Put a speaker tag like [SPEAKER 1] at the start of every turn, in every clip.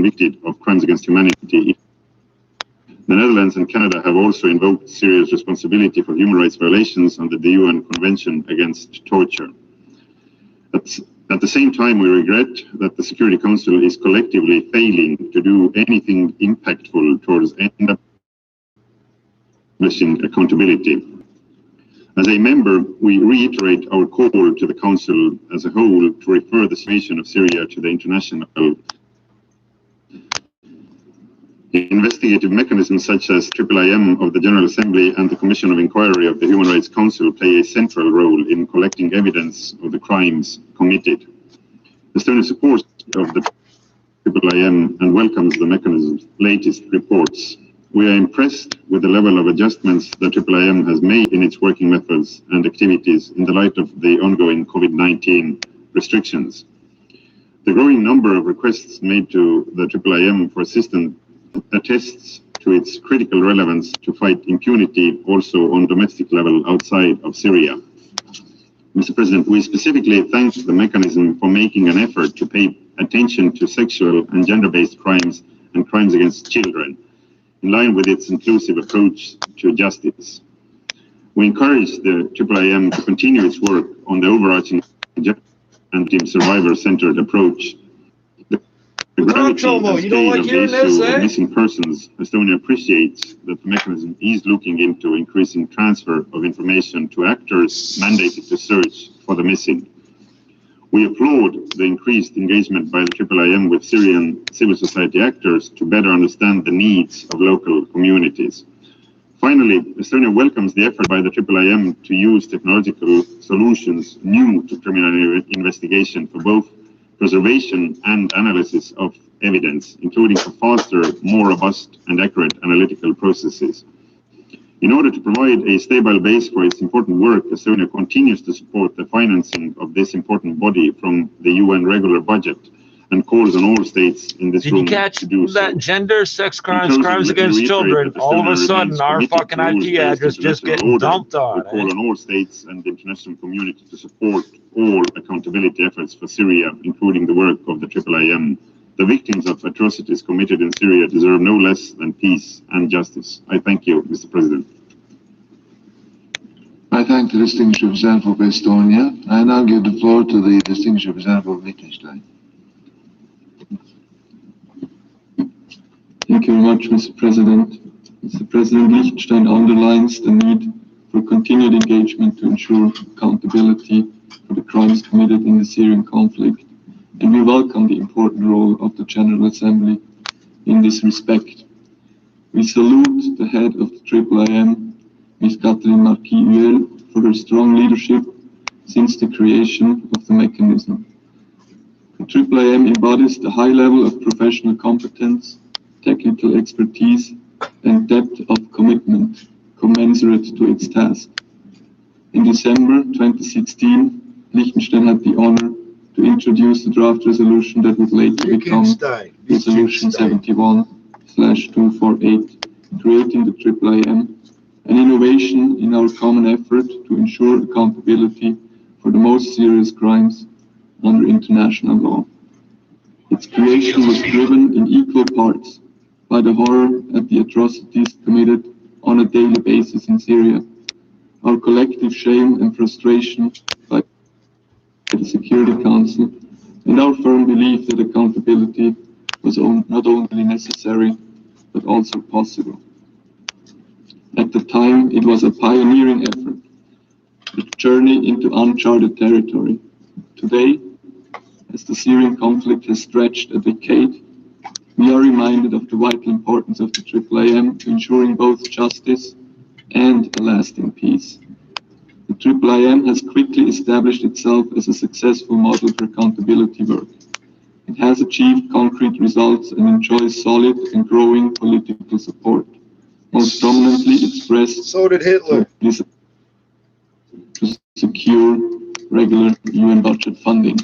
[SPEAKER 1] convicted of crimes against humanity. The Netherlands and Canada have also invoked Syria's responsibility for human rights violations under the UN Convention Against Torture. At the same time, we regret that the Security Council is collectively failing to do anything impactful towards establishing accountability. As a member, we reiterate our call to the Council as a whole to refer the situation of Syria to the international investigative mechanisms such as IIIM of the General Assembly and the Commission of Inquiry of the Human Rights Council play a central role in collecting evidence of the crimes committed. Estonia supports of the IIIM and welcomes the mechanism's latest reports. We are impressed with the level of adjustments that IIIM has made in its working methods and activities in the light of the ongoing COVID-19 restrictions. The growing number of requests made to the IIIM for assistance attests to its critical relevance to fight impunity also on domestic level outside of Syria. Mr. President, we specifically thank the mechanism for making an effort to pay attention to sexual and gender-based crimes and crimes against children, in line with its inclusive approach to justice. We encourage the IIIM to continue its work on the overarching and survivor-centered approach. The gravity and scale of the issue of missing persons, Estonia appreciates that the mechanism is looking into increasing transfer of information to actors mandated to search for the missing. We applaud the increased engagement by the IIIM with Syrian civil society actors to better understand the needs of local communities. Finally, Estonia welcomes the effort by the IIIM to use technological solutions new to criminal investigation for both preservation and analysis of evidence, including for faster, more robust and accurate analytical processes. In order to provide a stable base for its important work, Estonia continues to support the financing of this important body from the UN regular budget and calls on all states in this room to do so.
[SPEAKER 2] Did you catch that gender, sex crimes, crimes against children, all of a sudden our fucking IP address just getting dumped on?
[SPEAKER 1] We call on all states and the international community to support all accountability efforts for Syria, including the work of the IIIM. The victims of atrocities committed in Syria deserve no less than peace and justice. I thank you, Mr. President.
[SPEAKER 3] I thank the Distinguished Representative of Estonia. I now give the floor to the Distinguished Representative of Liechtenstein.
[SPEAKER 4] Thank you very much, Mr. President. Mr. President, Liechtenstein underlines the need for continued engagement to ensure accountability for the crimes committed in the Syrian conflict, and we welcome the important role of the General Assembly in this respect. We salute the head of the IIIM, Ms. Catherine Marquis-Huel, for her strong leadership since the creation of the mechanism. The IIIM embodies the high level of professional competence, technical expertise, and depth of commitment commensurate to its task. In December 2016, Liechtenstein had the honor to introduce the draft resolution that would later become Resolution 71/248, creating the IIIM, an innovation in our common effort to ensure accountability for the most serious crimes under international law. Its creation was driven in equal parts by the horror at the atrocities committed on a daily basis in Syria, our collective shame and frustration by the Security Council, and our firm belief that accountability was not only necessary, but also possible. At the time, it was a pioneering effort, a journey into uncharted territory. Today, as the Syrian conflict has stretched a decade, we are reminded of the vital importance of the IIIM to ensuring both justice and a lasting peace. The IIIM has quickly established itself as a successful model for accountability work. It has achieved concrete results and enjoys solid and growing political support, most prominently expressed
[SPEAKER 5] so did Hitler.
[SPEAKER 4] To secure regular UN budget funding.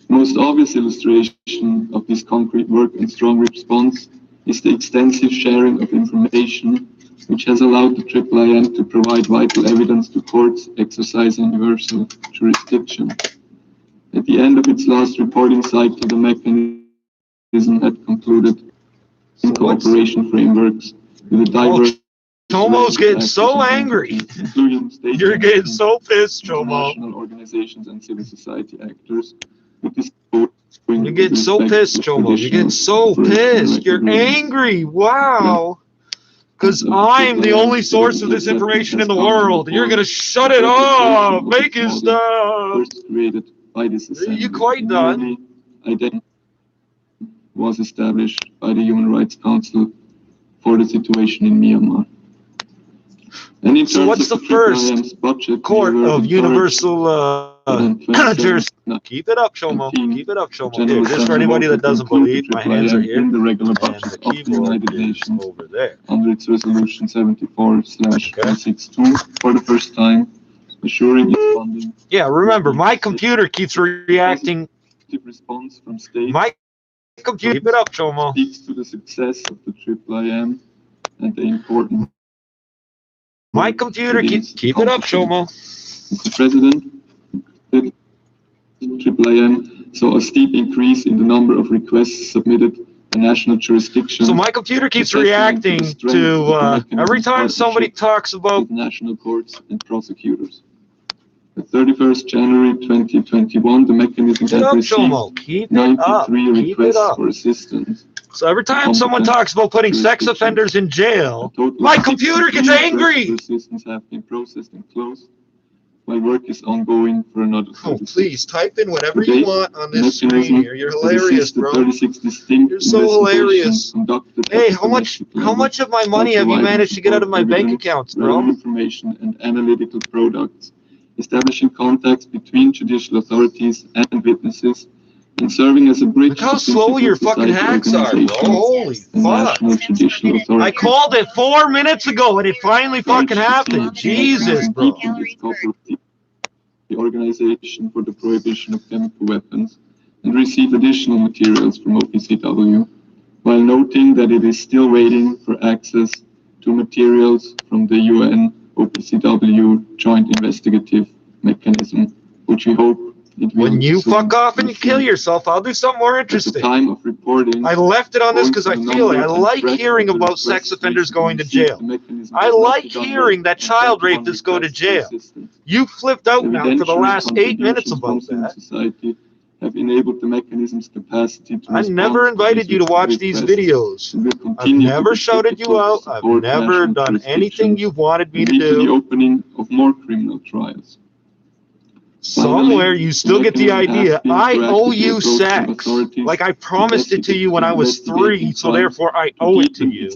[SPEAKER 4] The most obvious illustration of this concrete work and strong response is the extensive sharing of information, which has allowed the IIIM to provide vital evidence to courts exercising universal jurisdiction. At the end of its last reporting cycle, the mechanism had concluded in cooperation frameworks with a diverse
[SPEAKER 2] Chomo's getting so angry.
[SPEAKER 4] including state
[SPEAKER 2] You're getting so pissed, Chomo.
[SPEAKER 4] international organizations and civil society actors. With this code,
[SPEAKER 2] You're getting so pissed, Chomo. You're getting so pissed. You're angry. Wow. Because I'm the only source of this information in the world. You're going to shut it off. Make it stop.
[SPEAKER 4] First created by this assembly.
[SPEAKER 2] You quite done.
[SPEAKER 4] Identity was established by the Human Rights Council for the situation in Myanmar. And in
[SPEAKER 2] So what's the first
[SPEAKER 4] budget,
[SPEAKER 2] court of universal jurisdiction? Keep it up, Chomo. Keep it up, Chomo. Here, just for anybody that doesn't believe, my hands are here,
[SPEAKER 4] in the regular
[SPEAKER 2] and
[SPEAKER 4] budget
[SPEAKER 2] the
[SPEAKER 4] of the
[SPEAKER 2] keyboard
[SPEAKER 4] United
[SPEAKER 2] is
[SPEAKER 4] Nations
[SPEAKER 2] over there.
[SPEAKER 4] under its resolution 74/62 for the first time, assuring its funding.
[SPEAKER 2] Yeah, remember, my computer keeps reacting.
[SPEAKER 4] Response from state.
[SPEAKER 2] My computer, keep it up, Chomo.
[SPEAKER 4] Speaks to the success of the IIIM and the important.
[SPEAKER 2] My computer, keep it up, Chomo.
[SPEAKER 4] Mr. President, the IIIM saw a steep increase in the number of requests submitted to national jurisdiction.
[SPEAKER 2] So my computer keeps reacting to every time somebody talks about
[SPEAKER 4] national courts and prosecutors. The 31st January 2021, the mechanism has received 93 requests for assistance.
[SPEAKER 2] So every time someone talks about putting sex offenders in jail, my computer gets angry.
[SPEAKER 4] Assistance have been processed and closed, while work is ongoing for another.
[SPEAKER 2] Oh, please type in whatever you want on this screen here. You're hilarious, bro.
[SPEAKER 4] 36 distinct
[SPEAKER 2] You're so hilarious. Hey, how much of my money have you managed to get out of my bank accounts, bro?
[SPEAKER 4] Information and analytical products, establishing contacts between judicial authorities and witnesses, and serving as a bridge.
[SPEAKER 2] Look how slow your fucking hacks are, bro. Holy fuck. I called it 4 minutes ago and it finally fucking happened. Jesus, bro.
[SPEAKER 4] The Organization for the Prohibition of Chemical Weapons and receive additional materials from OPCW, while noting that it is still waiting for access to materials from the UN OPCW Joint Investigative Mechanism, which we hope it will.
[SPEAKER 2] When you fuck off and you kill yourself, I'll do something more interesting.
[SPEAKER 4] At the time of reporting,
[SPEAKER 2] I left it on this because I feel it. I like hearing about sex offenders going to jail. I like hearing that child rapists go to jail. You flipped out now for the last 8 minutes about that.
[SPEAKER 4] Society have enabled the mechanism's capacity to
[SPEAKER 2] I never invited you to watch these videos. I've never shouted you out. I've never done anything you've wanted me to do.
[SPEAKER 4] The opening of more criminal trials.
[SPEAKER 2] Somewhere you still get the idea. I owe you sex. Like I promised it to you when I was 3, so therefore I owe it to you.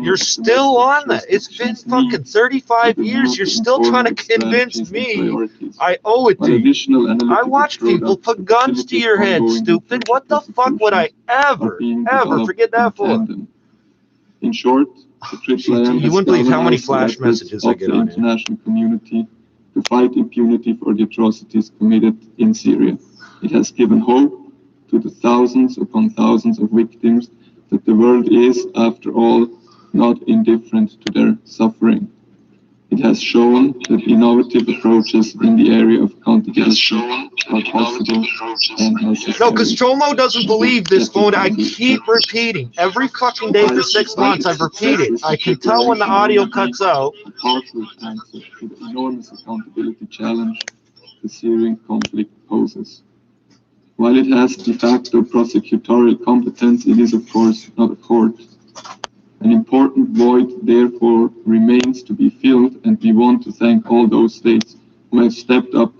[SPEAKER 2] You're still on that. It's been fucking 35 years. You're still trying to convince me I owe it to you. I watched people put guns to your head, stupid. What the fuck would I ever forget that for?
[SPEAKER 4] In short, the IIIM
[SPEAKER 2] you wouldn't believe how many flash messages I get on
[SPEAKER 4] the international community to fight impunity for the atrocities committed in Syria. It has given hope to the thousands upon thousands of victims that the world is, after all, not indifferent to their suffering. It has shown that innovative approaches in the area of accountability are possible and necessary.
[SPEAKER 2] No, because Chomo doesn't believe this phone. I keep repeating. Every fucking day for 6 months, I've repeated. I can tell when the audio cuts out.
[SPEAKER 4] A powerful answer to the enormous accountability challenge the Syrian conflict poses. While it has de facto prosecutorial competence, it is, of course, not a court. An important void, therefore, remains to be filled, and we want to thank all those states who have stepped up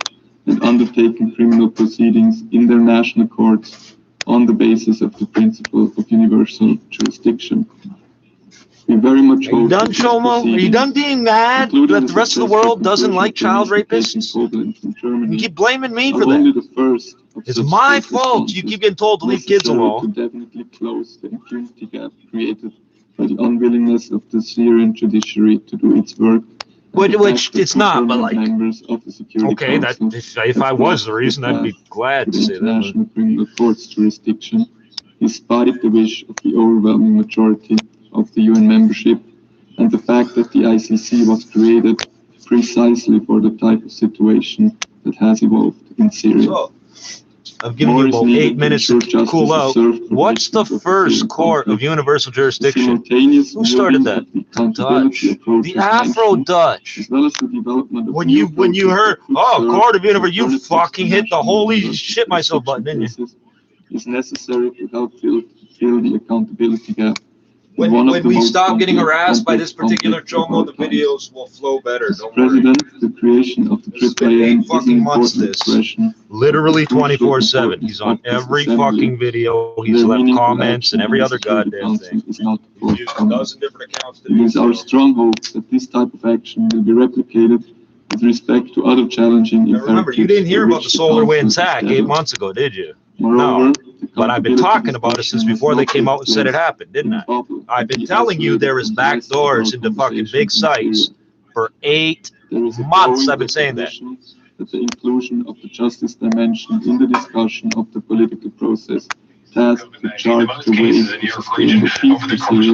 [SPEAKER 4] and undertaken criminal proceedings in their national courts on the basis of the principle of universal jurisdiction. We very much hope.
[SPEAKER 2] Are you done, Chomo? Are you done being mad that the rest of the world doesn't like child rapists? You keep blaming me for that. It's my fault you keep getting told to leave kids alone.
[SPEAKER 4] To definitely close the impunity gap created by the unwillingness of the Syrian judiciary to do its work.
[SPEAKER 2] Which it's not, but like,
[SPEAKER 4] okay,
[SPEAKER 2] that if I was the reason, I'd be glad to say that.
[SPEAKER 4] International Criminal Court's jurisdiction, despite the wish of the overwhelming majority of the UN membership, and the fact that the ICC was created precisely for the type of situation that has evolved in Syria.
[SPEAKER 2] I've given you about 8 minutes to cool out. What's the first court of universal jurisdiction? Who started that? The Dutch. The Afro-Dutch. When you heard, oh, court of universal, you fucking hit the holy shit myself button, didn't you?
[SPEAKER 4] Is necessary to help fill the accountability gap.
[SPEAKER 2] When we stop getting harassed by this particular Chomo, the videos will flow better. Don't worry.
[SPEAKER 4] The creation of the AAA
[SPEAKER 2] fucking months this. Literally 24/7. He's on every fucking video. He's left comments and every other goddamn thing.
[SPEAKER 4] Is not
[SPEAKER 2] He's used a dozen different accounts.
[SPEAKER 4] It is our strong hope that this type of action will be replicated with respect to other challenging
[SPEAKER 2] imperatives. Remember, you didn't hear about the solar wind attack 8 months ago, did you? No. But I've been talking about it since before they came out and said it happened, didn't I? I've been telling you there is back doors into fucking big sites for 8 months. I've been saying that.
[SPEAKER 4] That the inclusion of the justice dimension in the discussion of the political process task to chart the way to sustain the peace in Syria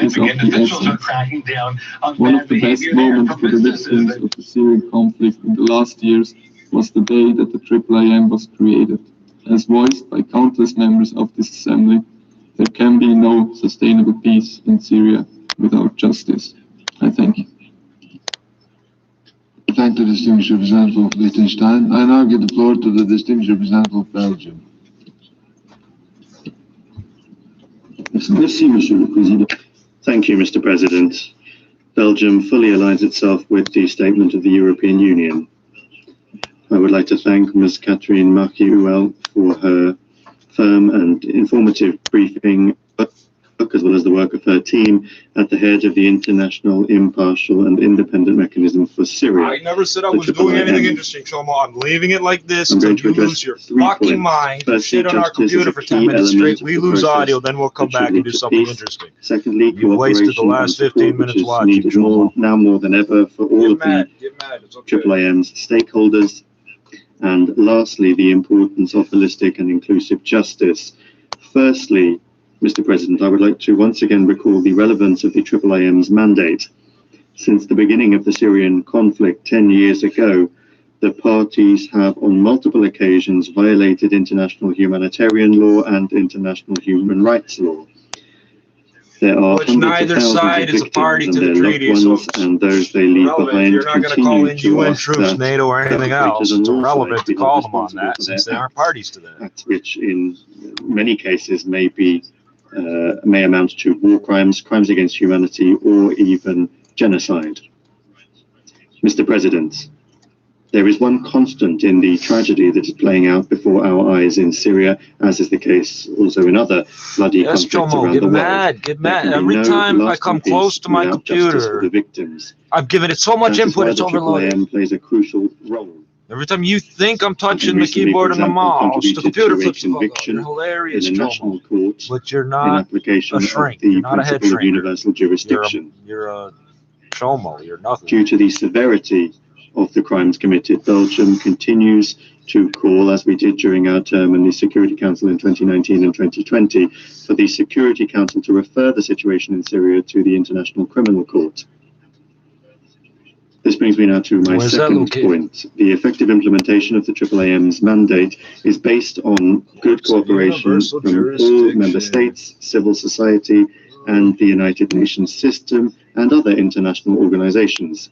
[SPEAKER 4] is of the essence. One of the best moments for the victims of the Syrian conflict in the last years was the day that the IIIM was created. As voiced by countless members of this assembly, there can be no sustainable peace in Syria without justice. I thank you.
[SPEAKER 3] I thank the distinguished representative of Liechtenstein. I now give the floor to the distinguished representative of Belgium.
[SPEAKER 1] Thank you, Mr. President. Belgium fully aligns itself with the statement of the European Union. I would like to thank Ms. Catherine Marquis-Huel for her firm and informative briefing, as well as the work of her team at the head of the International Impartial and Independent Mechanism for Syria.
[SPEAKER 2] I never said I was doing anything interesting, Chomo. I'm leaving it like this until you lose your fucking mind. Sit on our computer for 10 minutes straight. We lose audio, then we'll come back and do something interesting.
[SPEAKER 1] Secondly,
[SPEAKER 2] you wasted the last 15 minutes watching, Chomo.
[SPEAKER 1] Now more than ever for all of the IIIM's stakeholders. And lastly, the importance of holistic and inclusive justice. Firstly, Mr. President, I would like to once again recall the relevance of the IIIM's mandate. Since the beginning of the Syrian conflict 10 years ago, the parties have on multiple occasions violated international humanitarian law and international human rights law. There are
[SPEAKER 2] which neither side is a party to the treaty, so
[SPEAKER 1] and those they leave behind.
[SPEAKER 2] You're not going to call in UN troops, NATO, or anything else. It's irrelevant to call them on that since they aren't parties to that.
[SPEAKER 1] Which in many cases may amount to war crimes, crimes against humanity, or even genocide. Mr. President, there is one constant in the tragedy that is playing out before our eyes in Syria, as is the case also in other bloody conflicts around the world.
[SPEAKER 2] Get mad. Every time I come close to my computer,
[SPEAKER 1] the victims.
[SPEAKER 2] I've given it so much input, it's overloaded.
[SPEAKER 1] IIIM plays a crucial role.
[SPEAKER 2] Every time you think I'm touching the keyboard and the mouse, the computer flips over. You're hilarious,
[SPEAKER 1] Chomo.
[SPEAKER 2] But you're not a shrink. You're not a head shrink.
[SPEAKER 1] Universal jurisdiction.
[SPEAKER 2] You're a Chomo. You're nothing.
[SPEAKER 1] Due to the severity of the crimes committed, Belgium continues to call, as we did during our term in the Security Council in 2019 and 2020, for the Security Council to refer the situation in Syria to the International Criminal Court. This brings me now to my second point. The effective implementation of the IIIM's mandate is based on good cooperation from all member states, civil society, and the United Nations system and other international organizations.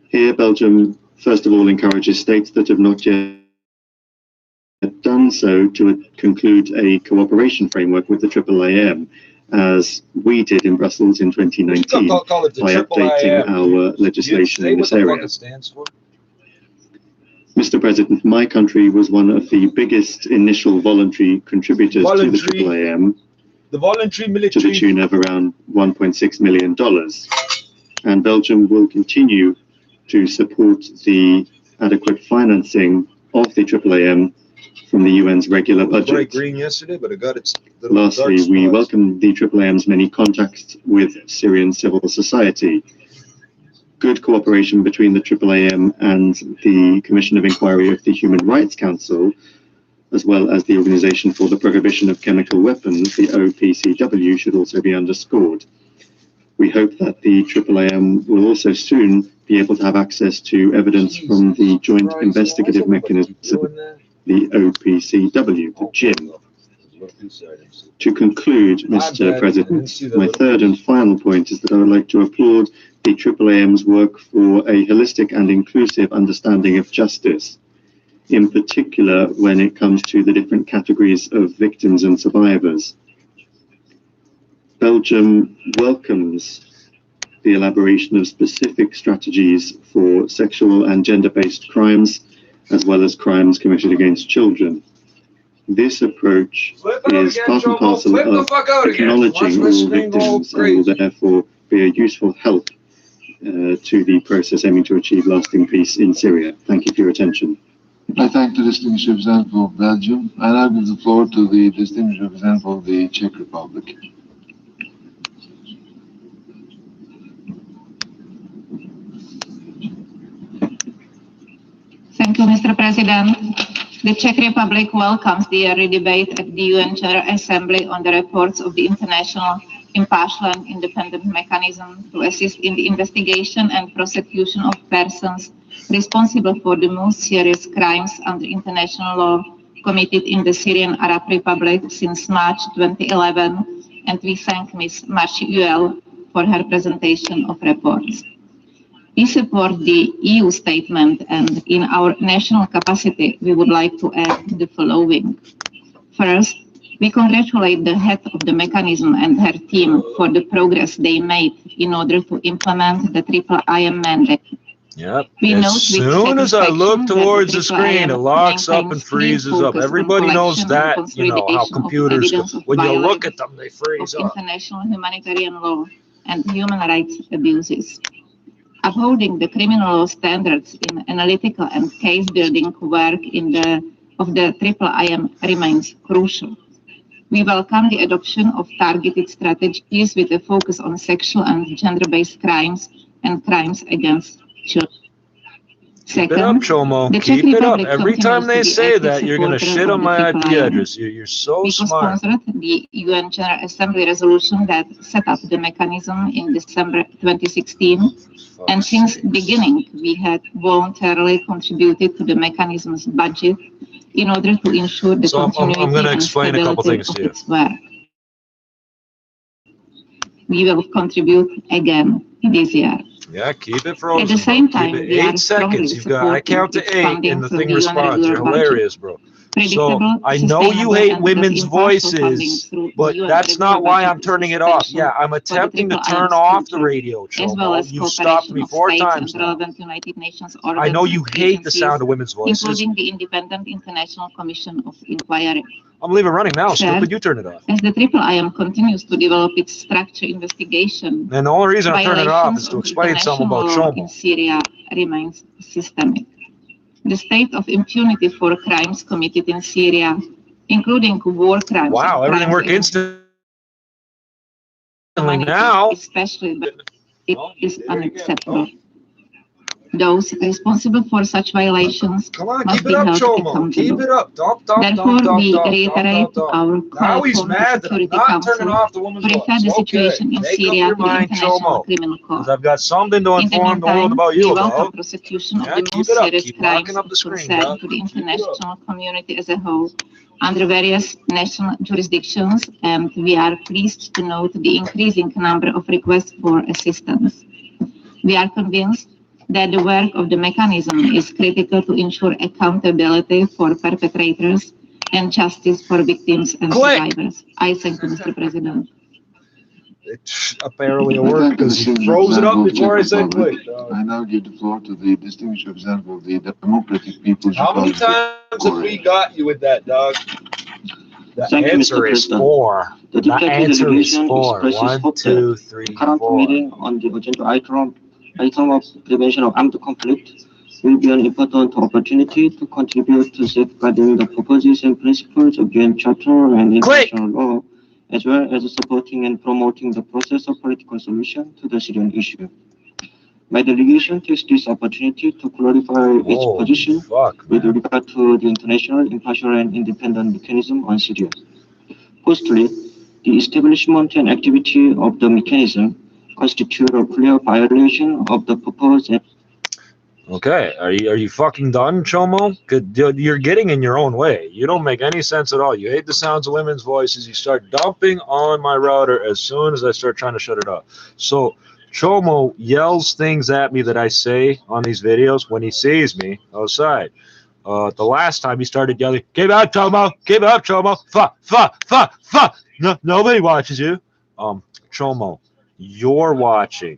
[SPEAKER 1] Here, Belgium, first of all, encourages states that have not yet done so to conclude a cooperation framework with the IIIM, as we did in Brussels in 2019 by updating our legislation in this area. Mr. President, my country was one of the biggest initial voluntary contributors to the IIIM, to the tune of around $1.6 million. And Belgium will continue to support the adequate financing of the IIIM from the UN's regular budget. Lastly, we welcome the IIIM's many contacts with Syrian civil society. Good cooperation between the IIIM and the Commission of Inquiry of the Human Rights Council, as well as the Organization for the Prohibition of Chemical Weapons, the OPCW, should also be underscored. We hope that the IIIM will also soon be able to have access to evidence from the Joint Investigative Mechanism
[SPEAKER 5] the OPCW, the GYM. To conclude, Mr. President, my third and final point is that I would like to applaud the AAAM's work for a holistic and inclusive understanding of justice, in particular when it comes to the different categories of victims and survivors. Belgium welcomes the elaboration of specific strategies for sexual and gender-based crimes, as well as crimes committed against children. This approach is part and parcel of acknowledging all victims and will therefore be a useful help to the process aiming to achieve lasting peace in Syria. Thank you for your attention.
[SPEAKER 3] I thank the distinguished representative of Belgium. I now give the floor to the distinguished representative of the Czech Republic.
[SPEAKER 6] Thank you, Mr. President. The Czech Republic welcomes the yearly debate at the UN General Assembly on the reports of the International Impartial and Independent Mechanism to assist in the investigation and prosecution of persons responsible for the most serious crimes under international law committed in the Syrian Arab Republic since March 2011, and we thank Ms. Marci Uel for her presentation of reports. We support the EU statement, and in our national capacity, we would like to add the following. First, we congratulate the head of the mechanism and her team for the progress they made in order to implement the IIIM mandate.
[SPEAKER 2] Yep. As soon as I look towards the screen, it locks up and freezes up. Everybody knows that, you know, how computers, when you look at them, they freeze up.
[SPEAKER 6] International humanitarian law and human rights abuses. Upholding the criminal law standards in analytical and case-building work of the IIIM remains crucial. We welcome the adoption of targeted strategies with a focus on sexual and gender-based crimes and crimes against children.
[SPEAKER 2] Keep it up, Chomo. Keep it up. Every time they say that, you're going to shit on my IP address. You're so smart.
[SPEAKER 6] We co-sponsored the UN General Assembly resolution that set up the mechanism in December 2016. And since beginning, we had voluntarily contributed to the mechanism's budget in order to ensure the continuity
[SPEAKER 2] I'm going to explain a couple things to you.
[SPEAKER 6] Its work. We will contribute again this year.
[SPEAKER 2] Yeah, keep it frozen.
[SPEAKER 6] At the same time,
[SPEAKER 2] keep it 8 seconds. You've got, I count to 8 and the thing responds. You're hilarious, bro. So I know you hate women's voices, but that's not why I'm turning it off. Yeah, I'm attempting to turn off the radio, Chomo. You've stopped me 4 times now. I know you hate the sound of women's voices.
[SPEAKER 6] Including the Independent International Commission of Inquiry.
[SPEAKER 2] I'm leaving running now, stupid. You turn it off.
[SPEAKER 6] As the IIIM continues to develop its structured investigation,
[SPEAKER 2] and the only reason I'm turning it off is to explain something about Chomo.
[SPEAKER 6] In Syria remains systemic. The state of impunity for crimes committed in Syria, including war crimes.
[SPEAKER 2] Wow, everything worked instantly now.
[SPEAKER 6] Especially, but it is unacceptable. Those responsible for such violations must be held accountable.
[SPEAKER 2] Keep it up.
[SPEAKER 6] Therefore, we reiterate our call for the Security Council to refer the situation in Syria to the International Criminal Court.
[SPEAKER 2] I've got something to inform the world about you,
[SPEAKER 6] about. Prosecution of the most serious crimes concerned to the international community as a whole under various national jurisdictions, and we are pleased to note the increasing number of requests for assistance. We are convinced that the work of the mechanism is critical to ensure accountability for perpetrators and justice for victims and survivors. I thank you, Mr. President.
[SPEAKER 2] It's apparently worked because he froze it up before I said click.
[SPEAKER 3] I now give the floor to the distinguished representative of the Democratic People's
[SPEAKER 2] How many times have we got you with that, dog? The answer is 4. The answer is 4. 1, 2, 3, 4.
[SPEAKER 7] Current meeting on the agenda item of prevention of armed conflict will be an important opportunity to contribute to safeguarding the purposes and principles of UN Charter and international law, as well as supporting and promoting the process of political solution to the Syrian issue. My delegation takes this opportunity to clarify its position with regard to the international impartial and independent mechanism on Syria. Firstly, the establishment and activity of the mechanism constitute a clear violation of the purpose.
[SPEAKER 2] Okay, are you fucking done, Chomo? You're getting in your own way. You don't make any sense at all. You hate the sounds of women's voices. You start dumping on my router as soon as I start trying to shut it off. So Chomo yells things at me that I say on these videos when he sees me outside. The last time he started yelling, "Give up, Chomo! Give up, Chomo! Fuck! Fuck! Fuck! Fuck!" No, nobody watches you. Chomo, you're watching.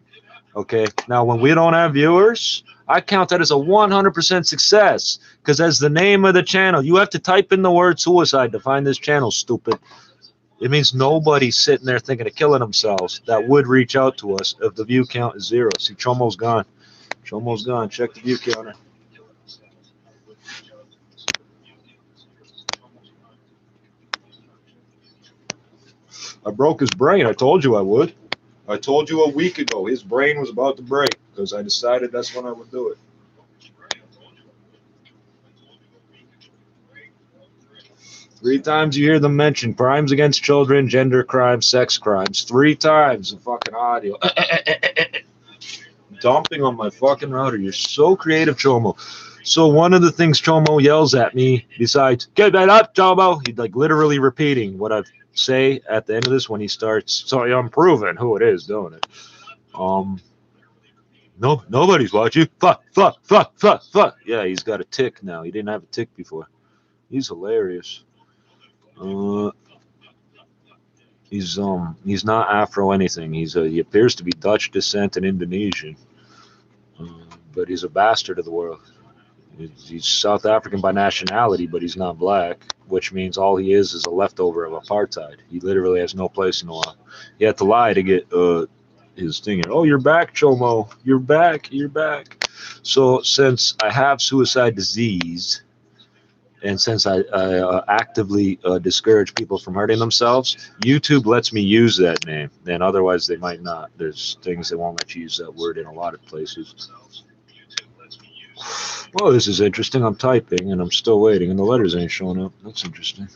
[SPEAKER 2] Okay. Now, when we don't have viewers, I count that as a 100% success, because as the name of the channel, you have to type in the word suicide to find this channel, stupid. It means nobody's sitting there thinking of killing themselves that would reach out to us if the view count is 0. See, Chomo's gone. Chomo's gone. Check the view counter. I broke his brain. I told you I would. I told you a week ago his brain was about to break because I decided that's when I would do it. Three times you hear them mention crimes against children, gender crimes, sex crimes. 3 times the fucking audio. Dumping on my fucking router. You're so creative, Chomo. So one of the things Chomo yells at me, besides, "Get that up, Chomo," he's like literally repeating what I say at the end of this when he starts. So I'm proving who it is doing it. No, nobody's watching. Fuck, fuck, fuck, fuck, fuck. Yeah, he's got a tick now. He didn't have a tick before. He's hilarious. He's not Afro anything. He appears to be Dutch descent and Indonesian, but he's a bastard of the world. He's South African by nationality, but he's not black, which means all he is a leftover of apartheid. He literally has no place in the law. He had to lie to get his thing. Oh, you're back, Chomo. You're back. You're back. So since I have suicide disease, and since I actively discourage people from hurting themselves, YouTube lets me use that name. And otherwise, they might not. There's things they won't let you use that word in a lot of places. Well, this is interesting. I'm typing, and I'm still waiting, and the letters ain't showing up. That's interesting.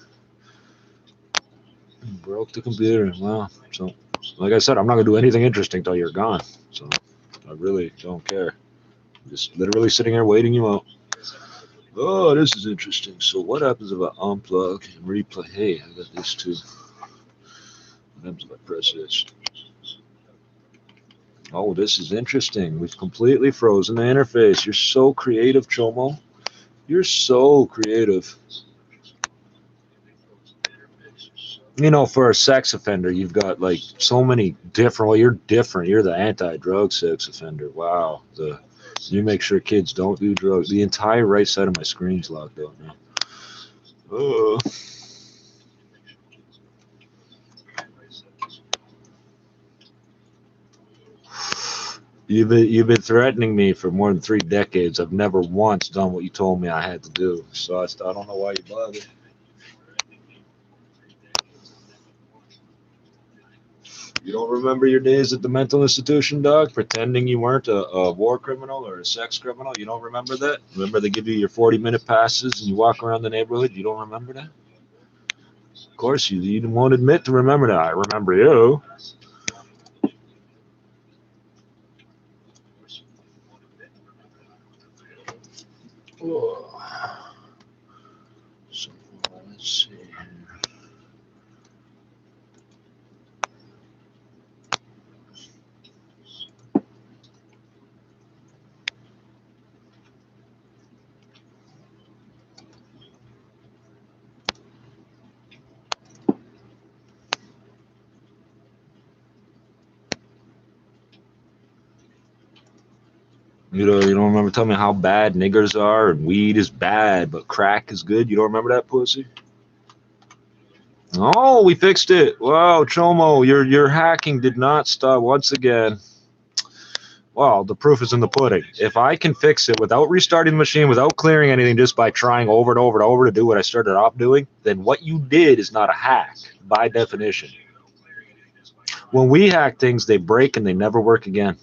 [SPEAKER 2] Broke the computer. Wow. So, like I said, I'm not going to do anything interesting until you're gone. So, I really don't care. I'm just literally sitting here waiting you out. Oh, this is interesting. So what happens if I unplug and replay? Hey, I got this too. What happens if I press this? Oh, this is interesting. We've completely frozen the interface. You're so creative, Chomo. You're so creative. You know, for a sex offender, you've got like so many different. Well, you're different. You're the anti-drug sex offender. Wow. You make sure kids don't do drugs. The entire right side of my screen's locked out now. You've been threatening me for more than 3 decades. I've never once done what you told me I had to do. So I don't know why you bother. You don't remember your days at the mental institution, dog? Pretending you weren't a war criminal or a sex criminal? You don't remember that? Remember they give you your 40-minute passes and you walk around the neighborhood? You don't remember that? Of course, you won't admit to remember that. I remember you. So, let's see here. You don't remember telling me how bad niggers are and weed is bad, but crack is good? You don't remember that, pussy? Oh, we fixed it. Wow, Chomo, your hacking did not stop once again. Well, the proof is in the pudding. If I can fix it without restarting the machine, without clearing anything, just by trying over and over and over to do what I started off doing, then what you did is not a hack, by definition. When we hack things, they break and they never work again.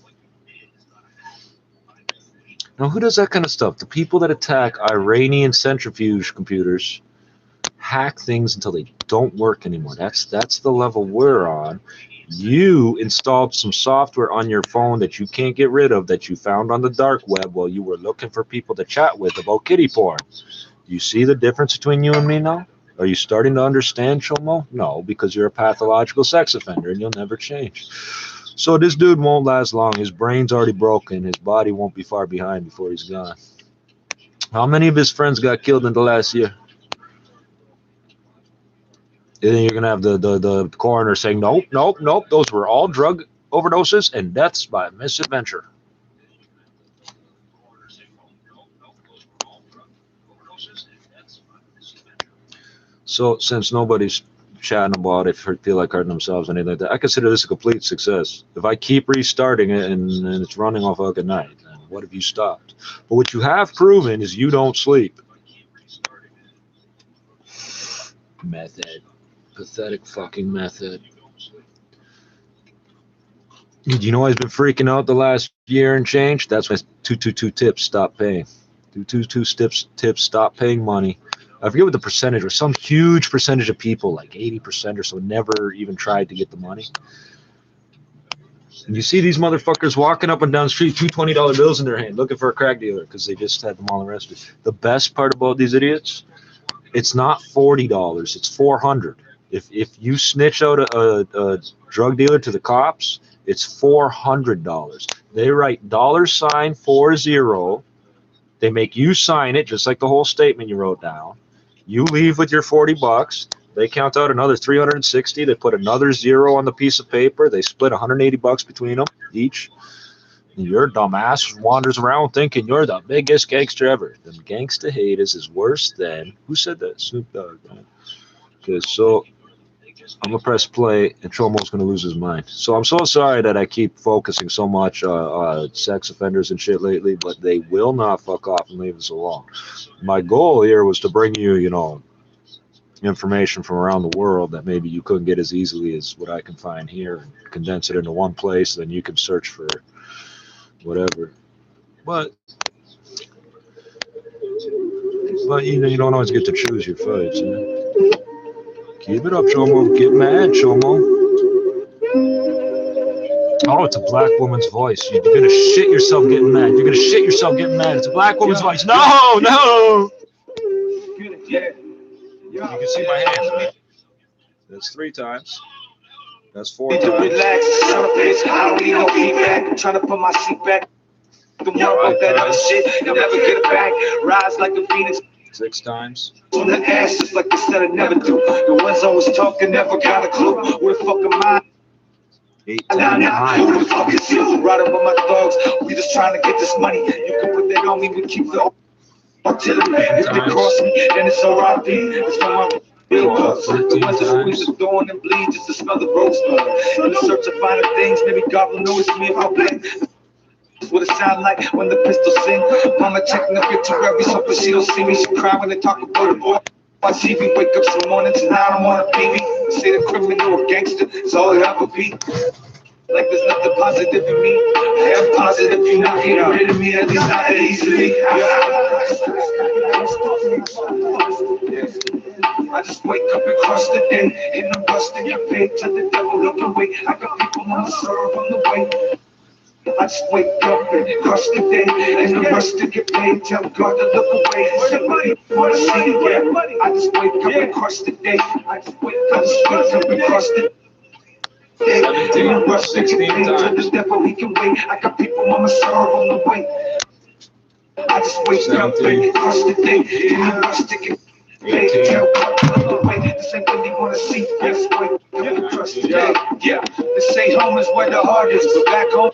[SPEAKER 2] Now, who does that kind of stuff? The people that attack Iranian centrifuge computers hack things until they don't work anymore. That's the level we're on. You installed some software on your phone that you can't get rid of, that you found on the dark web while you were looking for people to chat with about kitty porn. You see the difference between you and me now? Are you starting to understand, Chomo? No, because you're a pathological sex offender and you'll never change. So this dude won't last long. His brain's already broken. His body won't be far behind before he's gone. How many of his friends got killed in the last year? And then you're going to have the coroner saying, nope, nope, nope, those were all drug overdoses and deaths by misadventure. So since nobody's chatting about it, feel like hurting themselves or anything like that, I consider this a complete success. If I keep restarting it and it's running off a good night, then what have you stopped? But what you have proven is you don't sleep. Method. Pathetic fucking method. You know, I've been freaking out the last year and change. That's why 222 tips stopped paying. 222 tips stopped paying money. I forget what the percentage was. Some huge percentage of people, like 80% or so, never even tried to get the money. And you see these motherfuckers walking up and down the street, two $20 bills in their hand, looking for a crack dealer because they just had them all arrested. The best part about these idiots, it's not $40, it's $400. If you snitch out a drug dealer to the cops, it's $400. They write $40. They make you sign it, just like the whole statement you wrote down. You leave with your $40. They count out another 360. They put another zero on the piece of paper. They split $180 between them each. And your dumbass wanders around thinking you're the biggest gangster ever. The gangsta haters is worse than, who said that? Snoop Dogg. Okay, so I'm gonna press play, and Chomo's gonna lose his mind. So I'm so sorry that I keep focusing so much on sex offenders and shit lately, but they will not fuck off and leave us alone. My goal here was to bring you, you know, information from around the world that maybe you couldn't get as easily as what I can find here, and condense it into one place. Then you can search for whatever. But you know, you don't always get to choose your fights. You know? Keep it up, Chomo. Get mad, Chomo. Oh, it's a black woman's voice. You're gonna shit yourself getting mad. You're gonna shit yourself getting mad. It's a black woman's voice. No, no. You can see my hands, right? That's 3 times. That's 4 times.
[SPEAKER 8] Relax, son of a bitch. I don't need no feedback. I'm trying to put my seat back. The more about that other shit, you'll never get it back. Rise like a phoenix.
[SPEAKER 2] 6 times.
[SPEAKER 8] On the ass, just like they said I never do. The ones always talking never got a clue. Where the fuck am I?
[SPEAKER 2] 8 times.
[SPEAKER 8] Who the fuck is you? Riding with my thugs. We just trying to get this money. You can put that on me. We keep the artillery. If they cross me, then it's ORP. It's for my real thugs. The ones that squeeze the door and bleed just to smell the rose blood. In the search of finer things, maybe God will know it's me if I blame. What it sound like when the pistols sing. Mama checking the obituary, hoping she don't see me. She cry when they talk about a boy. I see me wake up some mornings and I don't wanna be me. Say the criminal or gangster, it's all it ever be. Like there's nothing positive in me. I am positive you're not getting rid of me, at least not that easily. I just wake up and cross the day, and I'm busting your pay till the devil look away. I got people on the serve on the way. I just wake up and cross the day, and the rest to get paid. Tell God to look away. Somebody wanna see it, yeah. I just wake up and cross the day. I just wake up and cross the day. And the rest to get paid. Tell the devil he can wait. I got people on my serve on the way. I just wake up and cross the day, and the rest to get paid. Tell God to look away. This ain't what they wanna see. I just wake up and cross the day. Yeah, they say home is where the heart is, but back home.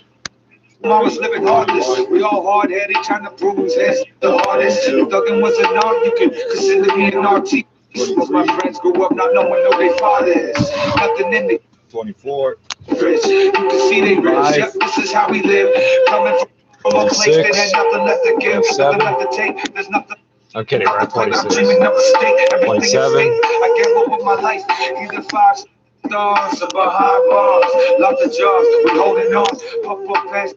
[SPEAKER 8] Mama's living heartless. We all hard-headed, trying to prove who's heads the hardest. Thuggin' was an art, you can consider me an artist. Most my friends grew up not knowing who their father is. Nothing in the
[SPEAKER 2] 24.
[SPEAKER 8] Rich. You can see they rich. Yep, this is how we live. Coming from a place that had nothing left to give, nothing left to take. There's nothing.
[SPEAKER 2] I'm kidding, right? 26.
[SPEAKER 8] I'm dreaming of a state. Everything is
[SPEAKER 2] 27.
[SPEAKER 8] fake. I gamble with my life. Either 5 stars or behind bars. Lock the jars. We holding on. Puff up past.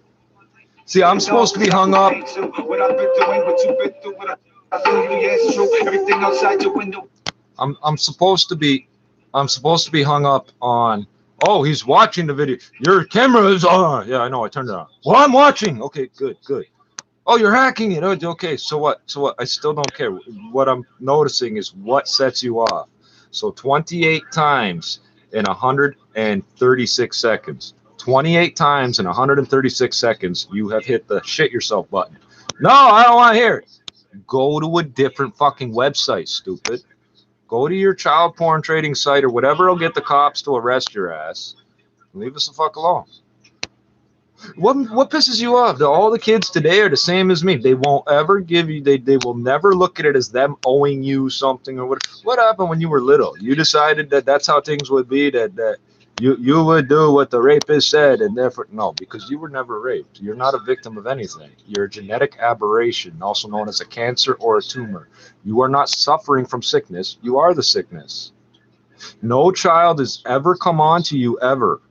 [SPEAKER 2] See, I'm supposed to be hung up.
[SPEAKER 8] What I've been doing, what you've been through, what I feel you, yeah, it's true. Everything outside your window.
[SPEAKER 2] I'm supposed to be hung up on, oh, he's watching the video. Your camera is on. Yeah, I know, I turned it on. Well, I'm watching. Okay, good. Oh, you're hacking it. Oh, okay, so what? I still don't care. What I'm noticing is what sets you off. So 28 times in 136 seconds. 28 times in 136 seconds, you have hit the shit yourself button. No, I don't want to hear it. Go to a different fucking website, stupid. Go to your child porn trading site or whatever will get the cops to arrest your ass. Leave us the fuck alone. What pisses you off? All the kids today are the same as me. They won't ever give you, they will never look at it as them owing you something or what. What happened when you were little? You decided that that's how things would be, that you would do what the rapist said, and therefore, no, because you were never raped. You're not a victim of anything. You're a genetic aberration, also known as a cancer or a tumor. You are not suffering from sickness. You are the sickness. No child has ever come on to you, ever.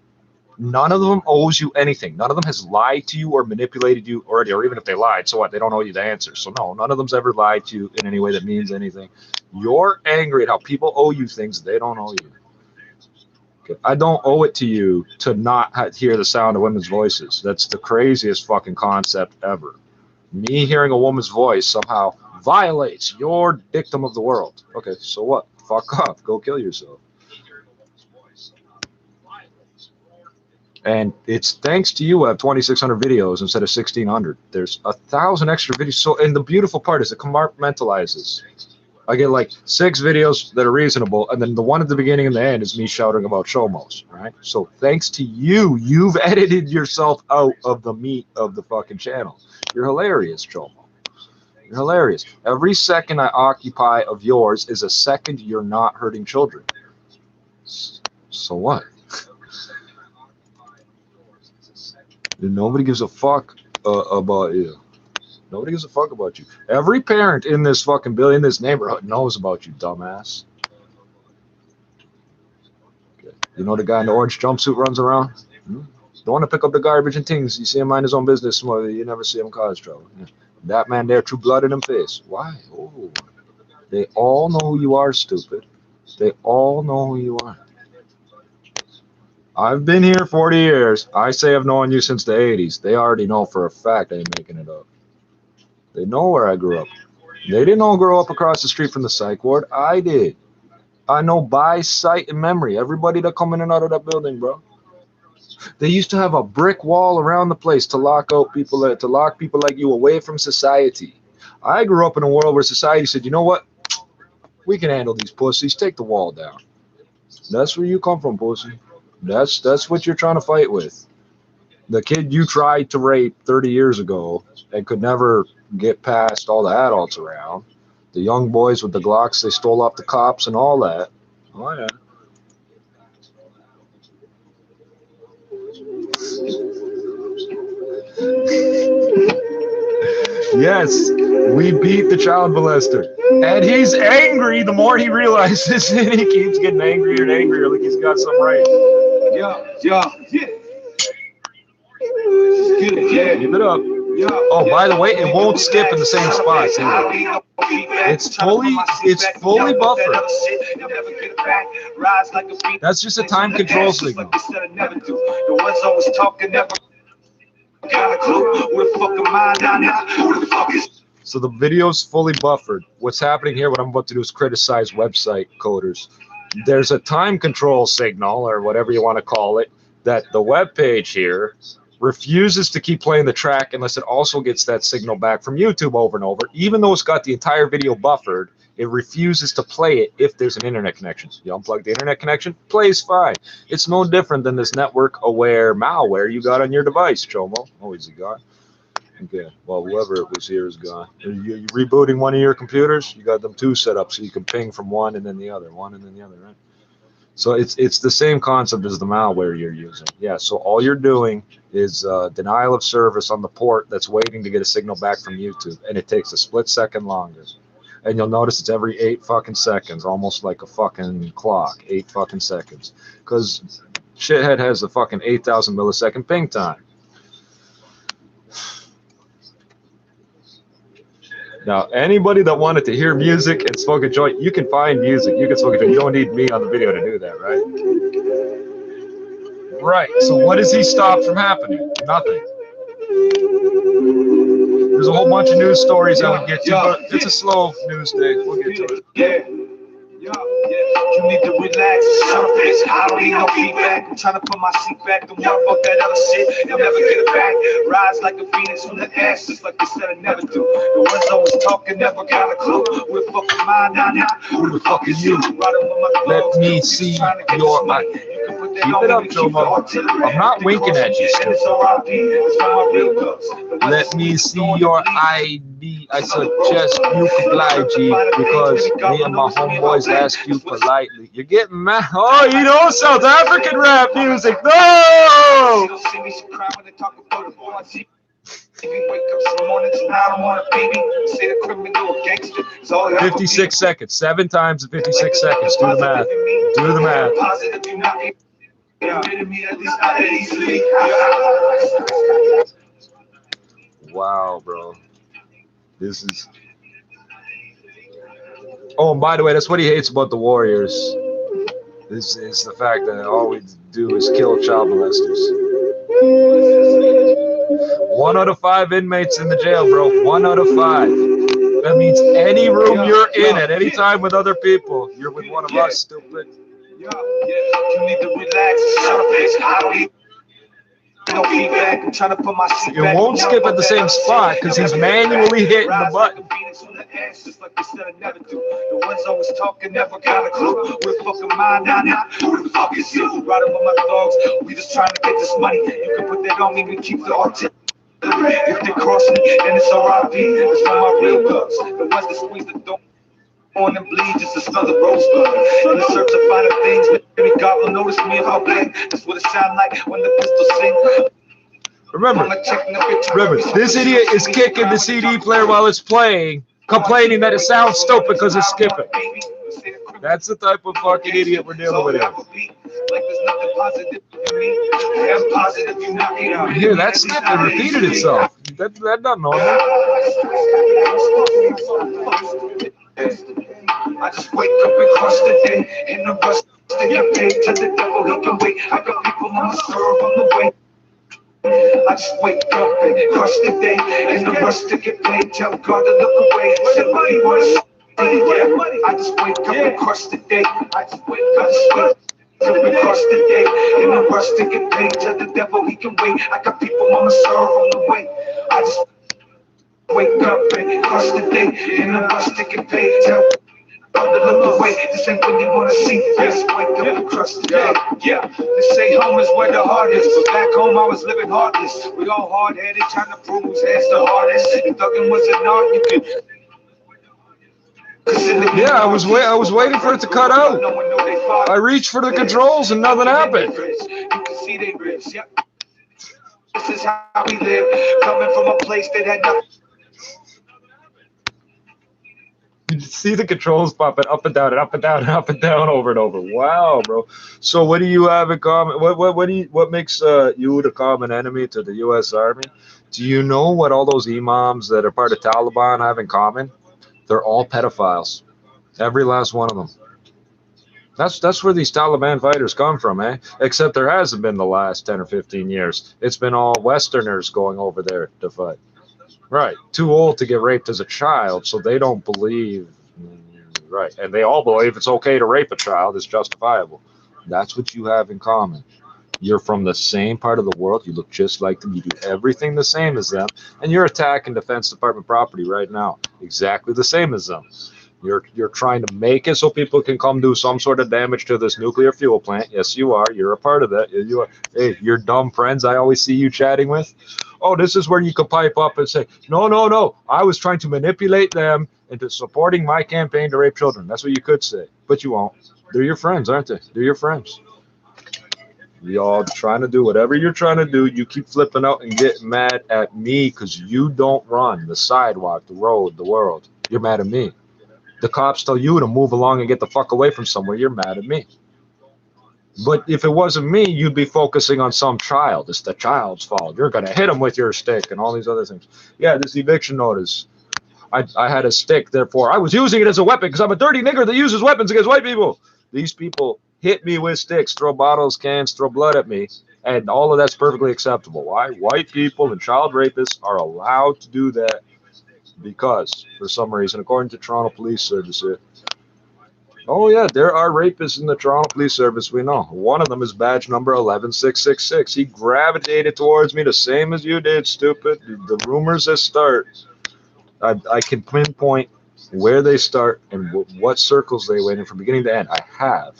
[SPEAKER 2] None of them owes you anything. None of them has lied to you or manipulated you already, or even if they lied, so what? They don't owe you the answer. So no, none of them's ever lied to you in any way that means anything. You're angry at how people owe you things they don't owe you. Okay. I don't owe it to you to not hear the sound of women's voices. That's the craziest fucking concept ever. Me hearing a woman's voice somehow violates your dictum of the world. Okay, so what? Fuck off. Go kill yourself. And it's thanks to you I have 2,600 videos instead of 1,600. There's 1,000 extra videos. So, and the beautiful part is it compartmentalizes. I get like 6 videos that are reasonable, and then the one at the beginning and the end is me shouting about Shomos, right? So thanks to you, you've edited yourself out of the meat of the fucking channel. You're hilarious, Chomo. You're hilarious. Every second I occupy of yours is a second you're not hurting children. So what? Nobody gives a fuck about you. Nobody gives a fuck about you. Every parent in this fucking in this neighborhood knows about you, dumbass. Okay. You know the guy in the orange jumpsuit runs around? Don't want to pick up the garbage and things. You see him mind his own business. You never see him cause trouble. Yeah. That man there, true blood in him face. Why? Oh. They all know who you are, stupid. They all know who you are. I've been here 40 years. I say I've known you since the 80s. They already know for a fact I ain't making it up. They know where I grew up. They didn't all grow up across the street from the psych ward. I did. I know by sight and memory everybody that come in and out of that building, bro. They used to have a brick wall around the place to lock out people, to lock people like you away from society. I grew up in a world where society said, you know what? We can handle these pussies. Take the wall down. That's where you come from, pussy. That's what you're trying to fight with. The kid you tried to rape 30 years ago and could never get past all the adults around. The young boys with the Glocks they stole off the cops and all that. Oh, yeah. Yes, we beat the child molester. And he's angry the more he realizes it. He keeps getting angrier and angrier like he's got some right.
[SPEAKER 8] Yeah.
[SPEAKER 2] Give it up. Oh, by the way, it won't skip in the same spots either. It's fully buffered. That's just a time control signal. So the video's fully buffered. What's happening here, what I'm about to do is criticize website coders. There's a time control signal, or whatever you want to call it, that the web page here refuses to keep playing the track unless it also gets that signal back from YouTube over and over. Even though it's got the entire video buffered, it refuses to play it if there's an internet connection. You unplug the internet connection, plays fine. It's no different than this network-aware malware you got on your device, Chomo. Oh, is he gone? Okay, well, whoever it was here is gone. You're rebooting one of your computers? You got them two set up so you can ping from one and then the other, right? So it's the same concept as the malware you're using. Yeah, so all you're doing is denial of service on the port that's waiting to get a signal back from YouTube, and it takes a split second longer. And you'll notice it's every 8 fucking seconds, almost like a fucking clock, 8 fucking seconds. Because shithead has a fucking 8,000 millisecond ping time. Now, anybody that wanted to hear music and smoke a joint, you can find music. You can smoke a joint. You don't need me on the video to do that, right? Right. So what does he stop from happening? Nothing. There's a whole bunch of news stories I would get to, but it's a slow news day. We'll get to it.
[SPEAKER 8] You need to relax. Surface. I don't need no feedback. I'm trying to put my seat back. Don't worry about that other shit. You'll never get it back. Rise like a phoenix from the ashes, like they said I never do. The ones always talking never got a clue. We're fucking mine now. Who the fuck is you?
[SPEAKER 2] Let me see your eye. Keep it up, Joe. I'm not winking at you. Let me see your ID. I suggest you comply, G, because me and my homeboys ask you politely. You're getting mad. Oh, you know South African rap music. No! 56 seconds. 7 times in 56 seconds. Do the math. Do the math. Wow, bro. This is... Oh, and by the way, that's what he hates about the Warriors. This is the fact that all we do is kill child molesters. 1 out of 5 inmates in the jail, bro. 1 out of 5. That means any room you're in at any time with other people, you're with one of us, stupid.
[SPEAKER 8] You need to relax. No feedback. I'm trying to put my seat
[SPEAKER 2] You
[SPEAKER 8] back.
[SPEAKER 2] won't skip at the same spot because he's manually hitting the button.
[SPEAKER 8] Just like they said I never do. The ones always talking never got a clue. We're fucking mine now. Who the fuck is you? Riding with my dogs. We just trying to get this money. You can put that on me. We keep the artillery. If they cross me, then it's R.I.P. It's for my real thugs. The ones that squeeze the door on and bleed just to smell the rosebud. In the search of finer things, maybe God will notice me if I blink. That's what it sound like when the pistols sing.
[SPEAKER 2] Remember, this idiot is kicking the CD player while it's playing, complaining that it sounds stupid because it's skipping. That's the type of fucking idiot we're dealing with here. Here, that snippet repeated itself. That's not normal.
[SPEAKER 8] I just wake up and cross the day in the rush to get paid to the devil he can wait. I got people on my serve on the way. I just wake up and crush the day in the rush to get paid. Tell God to look away. Somebody wanna see. I just wake up and crush the day. I just wake up and crush the day in the rush to get paid. Tell the devil he can wait. I got people on my serve on the way. I just wake up and crush the day in the rush to get paid. Tell God to look away. This ain't what they wanna see. Just wake up and crush the day. Yeah, they say home is where the heart is, but back home I was living heartless. We all hard-headed, trying to prove whose head's the hardest. If thugging was an art, you could.
[SPEAKER 2] Yeah, I was waiting for it to cut out. I reached for the controls and nothing happened.
[SPEAKER 8] You can see they rich. Yep. This is how we live, coming from a place that had nothing.
[SPEAKER 2] You see the controls popping up and down and up and down and up and down over and over. Wow, bro. So what do you have in common? What makes you the common enemy to the U.S. Army? Do you know what all those imams that are part of Taliban have in common? They're all pedophiles. Every last one of them. That's where these Taliban fighters come from, eh? Except there hasn't been the last 10 or 15 years. It's been all Westerners going over there to fight. Right. Too old to get raped as a child, so they don't believe. Right. And they all believe it's okay to rape a child. It's justifiable. That's what you have in common. You're from the same part of the world. You look just like them. You do everything the same as them. And you're attacking Defense Department property right now. Exactly the same as them. You're trying to make it so people can come do some sort of damage to this nuclear fuel plant. Yes, you are. You're a part of that. You are. Hey, your dumb friends I always see you chatting with. Oh, this is where you could pipe up and say, no, no, no. I was trying to manipulate them into supporting my campaign to rape children. That's what you could say. But you won't. They're your friends, aren't they? They're your friends. Y'all trying to do whatever you're trying to do. You keep flipping out and getting mad at me because you don't run the sidewalk, the road, the world. You're mad at me. The cops tell you to move along and get the fuck away from somewhere. You're mad at me. But if it wasn't me, you'd be focusing on some child. It's the child's fault. You're going to hit him with your stick and all these other things. Yeah, this eviction notice. I had a stick, therefore I was using it as a weapon because I'm a dirty nigger that uses weapons against white people. These people hit me with sticks, throw bottles, cans, throw blood at me, and all of that's perfectly acceptable. Why? White people and child rapists are allowed to do that because, for some reason, according to Toronto Police Service, oh yeah, there are rapists in the Toronto Police Service, we know. One of them is badge number 11666. He gravitated towards me the same as you did, stupid. The rumors that start, I can pinpoint where they start and what circles they went in from beginning to end. I have.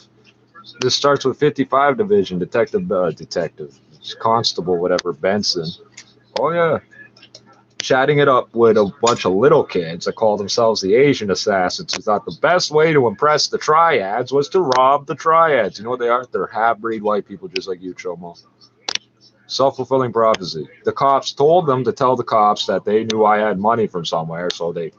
[SPEAKER 2] This starts with 55 Division, Detective, Constable, whatever, Benson. Oh yeah. Chatting it up with a bunch of little kids that call themselves the Asian Assassins, who thought the best way to impress the triads was to rob the triads. You know what they are? They're half-breed white people just like you, Chomo. Self-fulfilling prophecy. The cops told them to tell the cops that they knew I had money from somewhere, so they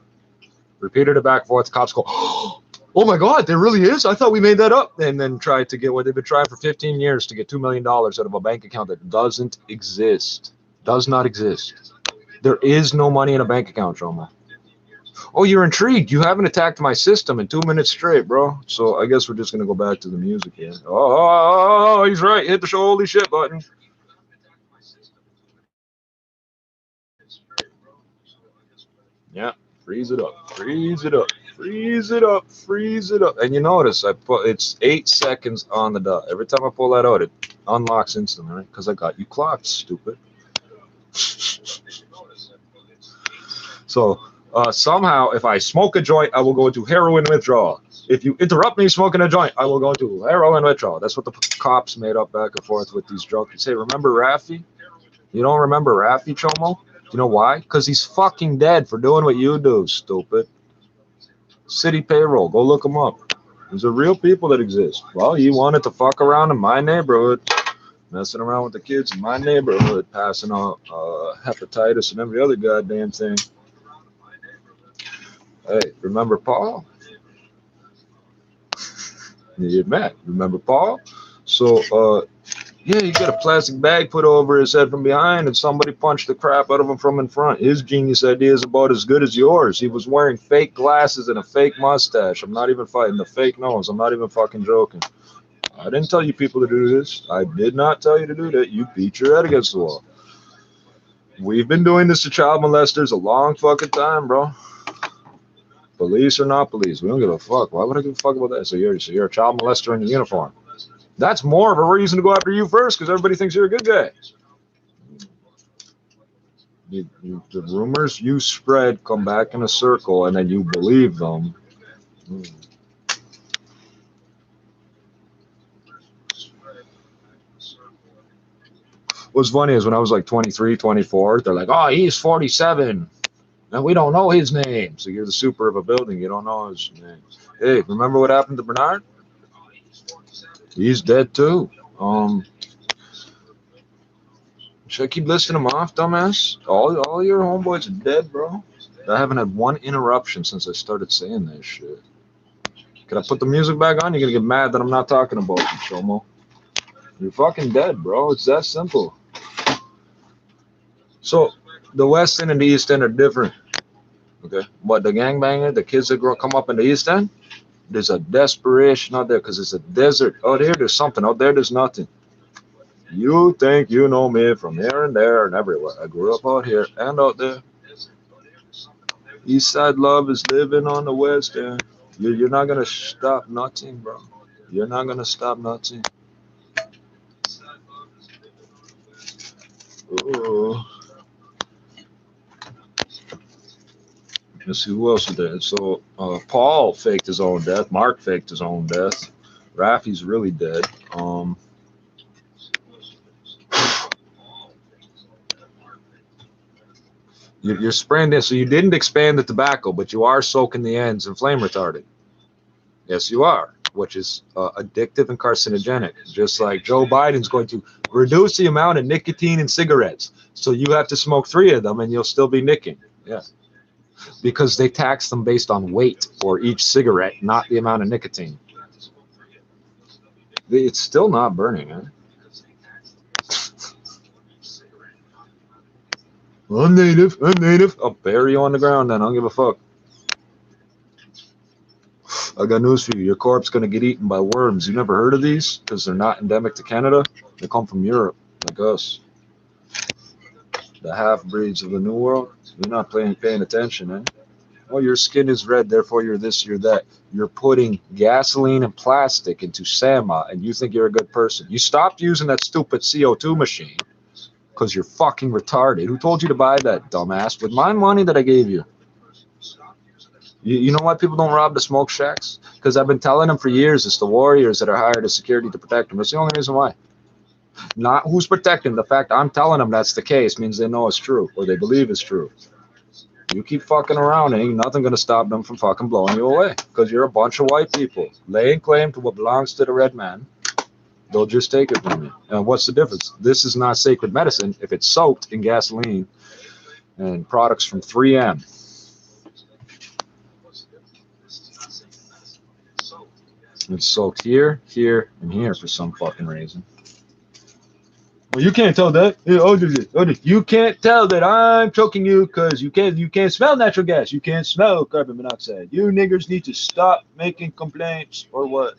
[SPEAKER 2] repeated it back and forth. The cops go, oh my God, there really is? I thought we made that up. And then tried to get what they've been trying for 15 years to get $2 million out of a bank account that doesn't exist. Does not exist. There is no money in a bank account, Shoma. Oh, you're intrigued. You haven't attacked my system in 2 minutes straight, bro. So I guess we're just going to go back to the music here. Oh, he's right. Hit the show holy shit button. Yeah, freeze it up. Freeze it up. Freeze it up. Freeze it up. And you notice I put it's 8 seconds on the dot. Every time I pull that out, it unlocks instantly, right? Because I got you clocked, stupid. So somehow, if I smoke a joint, I will go into heroin withdrawal. If you interrupt me smoking a joint, I will go into heroin withdrawal. That's what the cops made up back and forth with these junkies. Hey, remember Rafi? You don't remember Rafi, Chomo? You know why? Because he's fucking dead for doing what you do, stupid. City payroll. Go look him up. These are real people that exist. Well, he wanted to fuck around in my neighborhood, messing around with the kids in my neighborhood, passing on hepatitis and every other goddamn thing. Hey, remember Paul? Yeah, Matt, remember Paul? So, yeah, he got a plastic bag put over his head from behind, and somebody punched the crap out of him from in front. His genius idea is about as good as yours. He was wearing fake glasses and a fake mustache. I'm not even fighting the fake nose. I'm not even fucking joking. I didn't tell you people to do this. I did not tell you to do that. You beat your head against the wall. We've been doing this to child molesters a long fucking time, bro. Police or not police, we don't give a fuck. Why would I give a fuck about that? So you're a child molester in a uniform. That's more of a reason to go after you first, because everybody thinks you're a good guy. The rumors you spread come back in a circle, and then you believe them. What's funny is when I was like 23, 24, they're like, oh, he's 47. And we don't know his name. So you're the super of a building. You don't know his name. Hey, remember what happened to Bernard? He's dead too. Should I keep listing them off, dumbass? All your homeboys are dead, bro. I haven't had one interruption since I started saying that shit. Can I put the music back on? You're gonna get mad that I'm not talking about you, Chomo. You're fucking dead, bro. It's that simple. So the West End and the East End are different. Okay, but the gangbanger, the kids that come up in the East End, there's a desperation out there because it's a desert. Out here, there's something. Out there, there's nothing. You think you know me from here and there and everywhere. I grew up out here and out there. East Side love is living on the West End. You're not gonna stop nothing, bro. You're not gonna stop nothing. Oh. Let's see who else is there. So Paul faked his own death. Mark faked his own death. Rafi's really dead. You're spraying this, so you didn't expand the tobacco, but you are soaking the ends in flame retardant. Yes, you are, which is addictive and carcinogenic. Just like Joe Biden's going to reduce the amount of nicotine in cigarettes, so you have to smoke 3 of them and you'll still be nicking. Yeah. Because they tax them based on weight for each cigarette, not the amount of nicotine. It's still not burning, huh? I'm native. I'll bury you on the ground then. I don't give a fuck. I got news for you. Your corpse gonna get eaten by worms. You never heard of these? Because they're not endemic to Canada. They come from Europe, like us. The half-breeds of the New World. You're not paying attention, eh? Oh, your skin is red, therefore you're this, you're that. You're putting gasoline and plastic into Sama, and you think you're a good person. You stopped using that stupid CO2 machine because you're fucking retarded. Who told you to buy that, dumbass? With my money that I gave you. You know why people don't rob the smoke shacks? Because I've been telling them for years it's the warriors that are hired as security to protect them. That's the only reason why. Not who's protecting. The fact I'm telling them that's the case means they know it's true, or they believe it's true. You keep fucking around and ain't nothing gonna stop them from fucking blowing you away. Because you're a bunch of white people laying claim to what belongs to the red man. They'll just take it from you. And what's the difference? This is not sacred medicine if it's soaked in gasoline and products from 3M. It's soaked here, here, and here for some fucking reason. Well, you can't tell that. You can't tell that I'm choking you because you can't smell natural gas. You can't smell carbon monoxide. You niggers need to stop making complaints or what?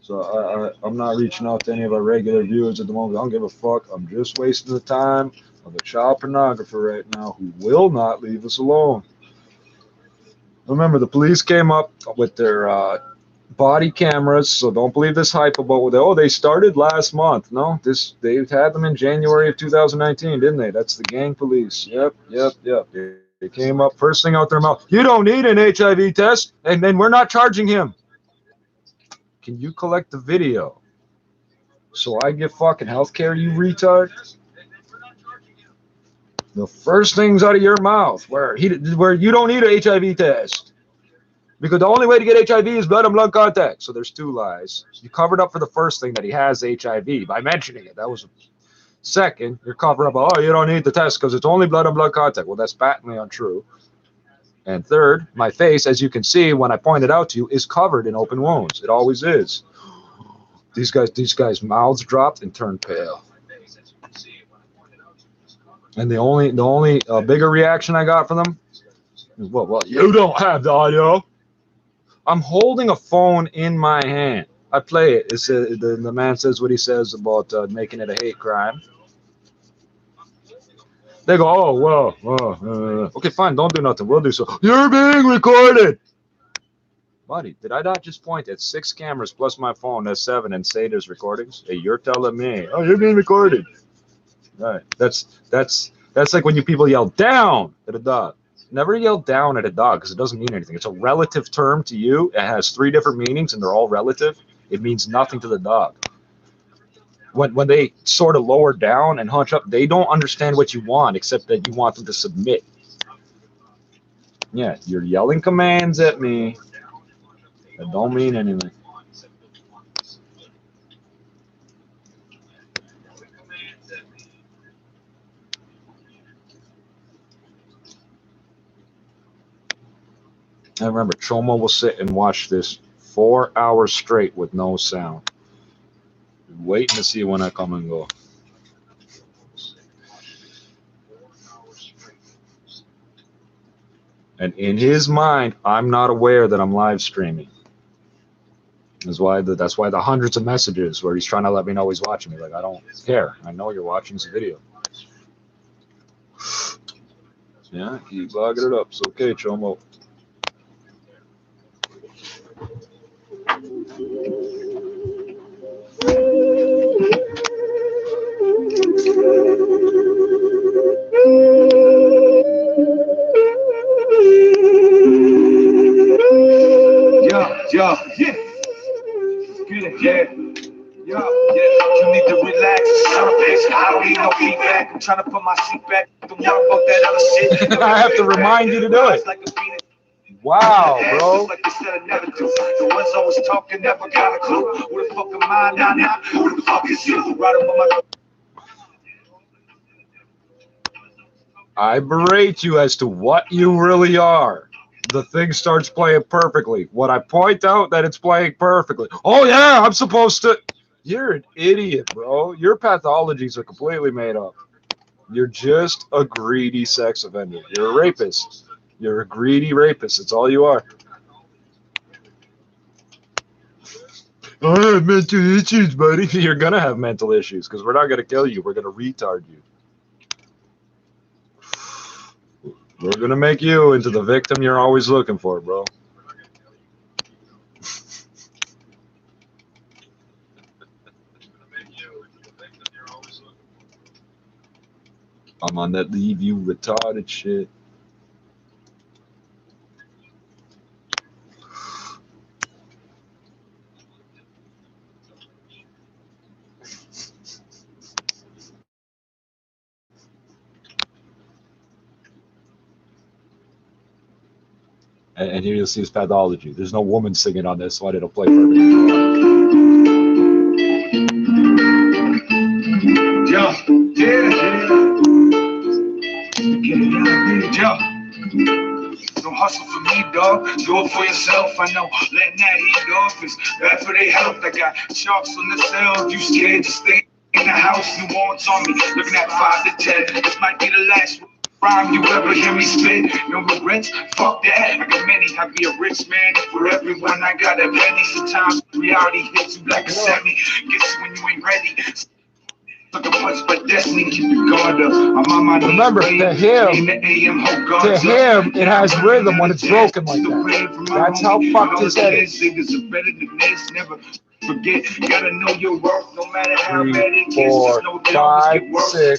[SPEAKER 2] So I'm not reaching out to any of our regular viewers at the moment. I don't give a fuck. I'm just wasting the time of a child pornographer right now who will not leave us alone. Remember, the police came up with their body cameras, so don't believe this hype about they started last month. No, they had them in January of 2019, didn't they? That's the gang police. Yep. They came up first thing out their mouth. You don't need an HIV test, and then we're not charging him. Can you collect the video so I get fucking healthcare, you retard? The first things out of your mouth where you don't need an HIV test. Because the only way to get HIV is blood and blood contact. So there's two lies. You covered up for the first thing that he has HIV by mentioning it. That was second. You're covering up, you don't need the test because it's only blood and blood contact. Well, that's patently untrue. And third, my face, as you can see when I pointed out to you, is covered in open wounds. It always is. These guys' mouths dropped and turned pale. And the only bigger reaction I got from them is, well, you don't have the audio. I'm holding a phone in my hand. I play it. It's the man says what he says about making it a hate crime. They go, okay, fine, don't do nothing. We'll do so. You're being recorded. Buddy, did I not just point at 6 cameras plus my phone, that's 7, and say there's recordings? Hey, you're telling me, you're being recorded. All right, that's like when you people yell down at a dog. Never yell down at a dog because it doesn't mean anything. It's a relative term to you. It has 3 different meanings and they're all relative. It means nothing to the dog. When they sort of lower down and hunch up, they don't understand what you want except that you want them to submit. Yeah, you're yelling commands at me that don't mean anything. I remember Chomo will sit and watch this 4 hours straight with no sound, waiting to see when I come and go. And in his mind, I'm not aware that I'm live streaming. That's why the hundreds of messages where he's trying to let me know he's watching me. Like, I don't care. I know you're watching this video. Yeah, keep logging it up. It's okay, Chomo.
[SPEAKER 8] Yeah. You need to relax. I don't need no feedback. I'm trying to put my seat back. Don't worry about that other shit.
[SPEAKER 2] I have to remind you to do it. Wow, bro.
[SPEAKER 8] Like they said I never do. The ones always talking never got a clue. Who the fuck am I now? Who the fuck is you? Right up on my.
[SPEAKER 2] I berate you as to what you really are. The thing starts playing perfectly. When I point out that it's playing perfectly. Oh yeah, I'm supposed to. You're an idiot, bro. Your pathologies are completely made up. You're just a greedy sex offender. You're a rapist. You're a greedy rapist. That's all you are. I have mental issues, buddy. You're going to have mental issues because we're not going to kill you. We're going to retard you. We're going to make you into the victim you're always looking for, bro. I'm on that leave you retarded shit. And here you'll see his pathology. There's no woman singing on this one. It'll play perfectly.
[SPEAKER 8] Yo, don't hustle for me, dog. Do it for yourself. I know letting that heat off is bad for their health. I got sharks on the cell. You scared to stay in the house? You want on me? Looking at 5 to 10. This might be the last rhyme you ever hear me spit. No regrets, fuck that. I got many, I be a rich man. For everyone, I got a penny. Sometimes reality hits you like a semi. Gets you when you ain't ready. Like a punch, but destiny keep your guard up. I'm on my knees.
[SPEAKER 2] Remember, to him, it has rhythm when it's broken like that. That's how fucked his head is.
[SPEAKER 8] Never forget, gotta know your worth, no matter how bad it
[SPEAKER 2] Three,
[SPEAKER 8] gets.
[SPEAKER 2] 4, 5,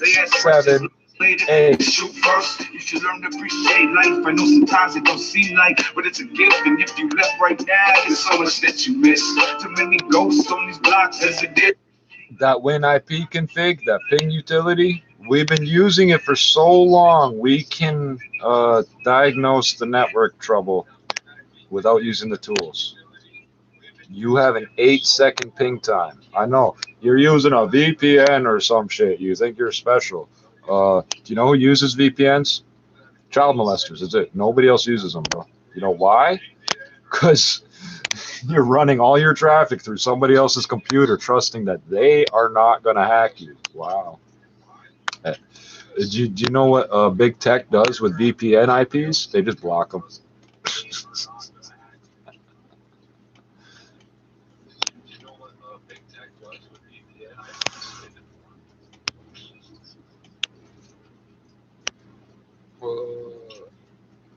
[SPEAKER 2] 6, 7, 8.
[SPEAKER 8] Shoot first, you should learn to appreciate life. I know sometimes it don't seem like, but it's a gift. And if you left right now, there's so much that you miss. Too many ghosts on these blocks as it did.
[SPEAKER 2] That WinIP config, that ping utility, we've been using it for so long, we can diagnose the network trouble without using the tools. You have an 8-second ping time. I know, you're using a VPN or some shit. You think you're special. Do you know who uses VPNs? Child molesters, that's it. Nobody else uses them, bro. You know why? Because you're running all your traffic through somebody else's computer, trusting that they are not going to hack you. Wow. Do you know what big tech does with VPN IPs? They just block them.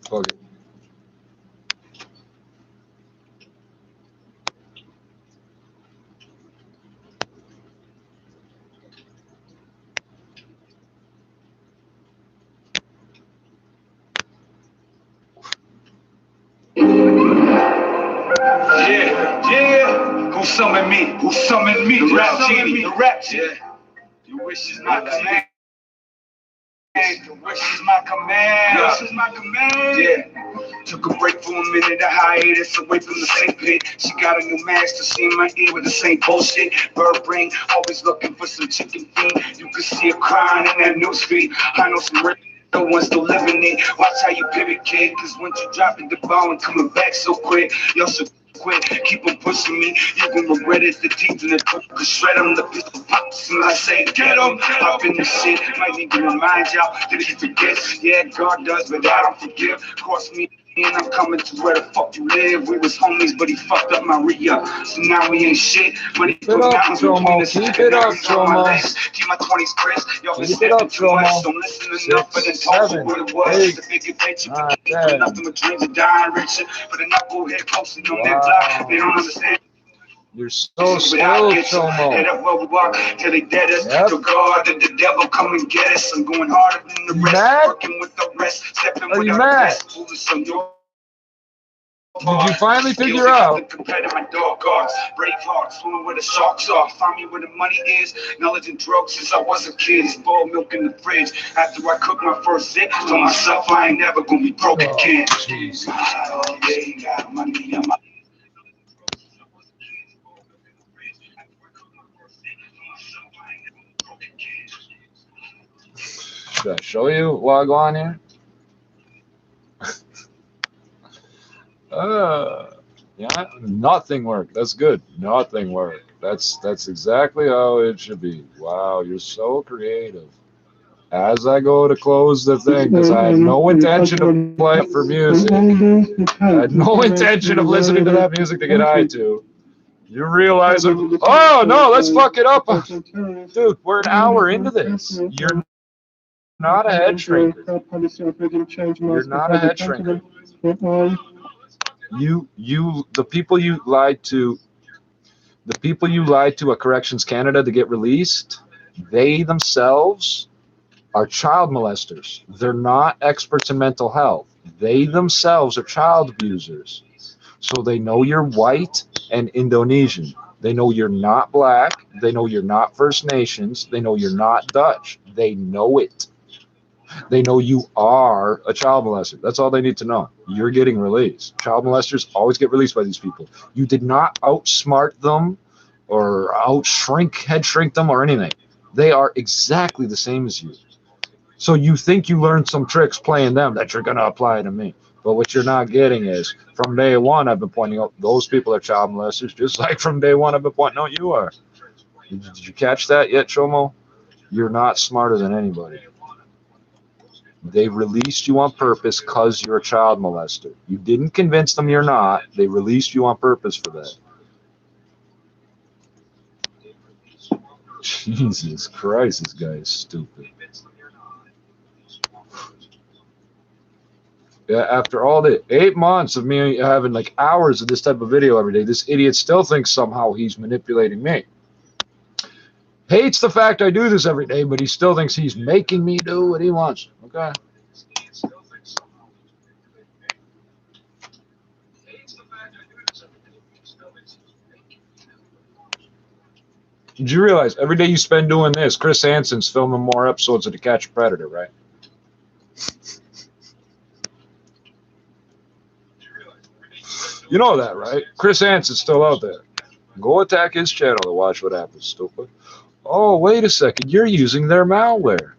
[SPEAKER 2] Fuck it.
[SPEAKER 8] Yeah. Who summoned me? Who summoned me? The rap genie. The rap genie. Your wish is my command. Your wish is my command. Your wish is my command. Yeah. Took a break for a minute, a hiatus away from the same pit. She got a new master, see in my ear with the same bullshit. Bird brain, always looking for some chicken feed. You can see her crying in that newsfeed. I know some real ones still living it. Watch how you pivot, kid. Cause once you drop it, the ball and coming back so quick. Y'all should quit, keep on pushing me. You can regret it, the teeth in the cook, cause shred them, the pistol pops. And I say, get them, up in the shit. Might need to remind y'all that if you forget, yeah, God does, but I don't forgive. Cost me. And I'm coming to where the fuck you live. We was homies, but he fucked up my re-up. So now we ain't shit. But he put mountains between us.
[SPEAKER 2] Keep it up, Chomo.
[SPEAKER 8] Keep my 20s crisp. Y'all been
[SPEAKER 2] Keep it up,
[SPEAKER 8] too much.
[SPEAKER 2] Chomo.
[SPEAKER 8] Don't listen enough, but then told you what it was. The bigger picture, nothing but dreams of dying richer. But the knucklehead posting on their block, they don't understand.
[SPEAKER 2] You're so slow, Chomo.
[SPEAKER 8] Head up where we walk till they dead us. So God that the devil come and get us. I'm going harder than the rest. Working with the rest. Stepping with the rest.
[SPEAKER 2] Did you finally figure out?
[SPEAKER 8] Compared to my dog guards, brave hearts, swimming where the sharks are. Find me where the money is. Knowledge and drugs since I was a kid. Spoiled milk in the fridge. After I cooked my first sip, told myself I ain't never gonna be broke again.
[SPEAKER 2] Jesus.
[SPEAKER 8] Got money on my.
[SPEAKER 2] Should I show you log on here? Yeah, nothing worked. That's good. Nothing worked. That's exactly how it should be. Wow, you're so creative. As I go to close the thing, because I had no intention of playing for music. I had no intention of listening to that music to get high to. You realize, oh no, let's fuck it up. Dude, we're an hour into this. You're not a head shrinker. You're not a head shrinker. The people you lied to at Corrections Canada to get released, they themselves are child molesters. They're not experts in mental health. They themselves are child abusers. So they know you're white and Indonesian. They know you're not black. They know you're not First Nations. They know you're not Dutch. They know it. They know you are a child molester. That's all they need to know. You're getting released. Child molesters always get released by these people. You did not outsmart them or head shrink them or anything. They are exactly the same as you. So you think you learned some tricks playing them that you're going to apply to me. But what you're not getting is, from day one, I've been pointing out those people are child molesters, just like from day one, I've been pointing out you are. Did you catch that yet, Chomo? You're not smarter than anybody. They released you on purpose because you're a child molester. You didn't convince them you're not. They released you on purpose for that. Jesus Christ, this guy is stupid. Yeah, after all the 8 months of me having like hours of this type of video every day, this idiot still thinks somehow he's manipulating me. Hates the fact I do this every day, but he still thinks he's making me do what he wants. Okay. Did you realize every day you spend doing this, Chris Hansen's filming more episodes of To Catch a Predator, right? You know that, right? Chris Hansen's still out there. Go attack his channel to watch what happens, stupid. Oh, wait a second. You're using their malware.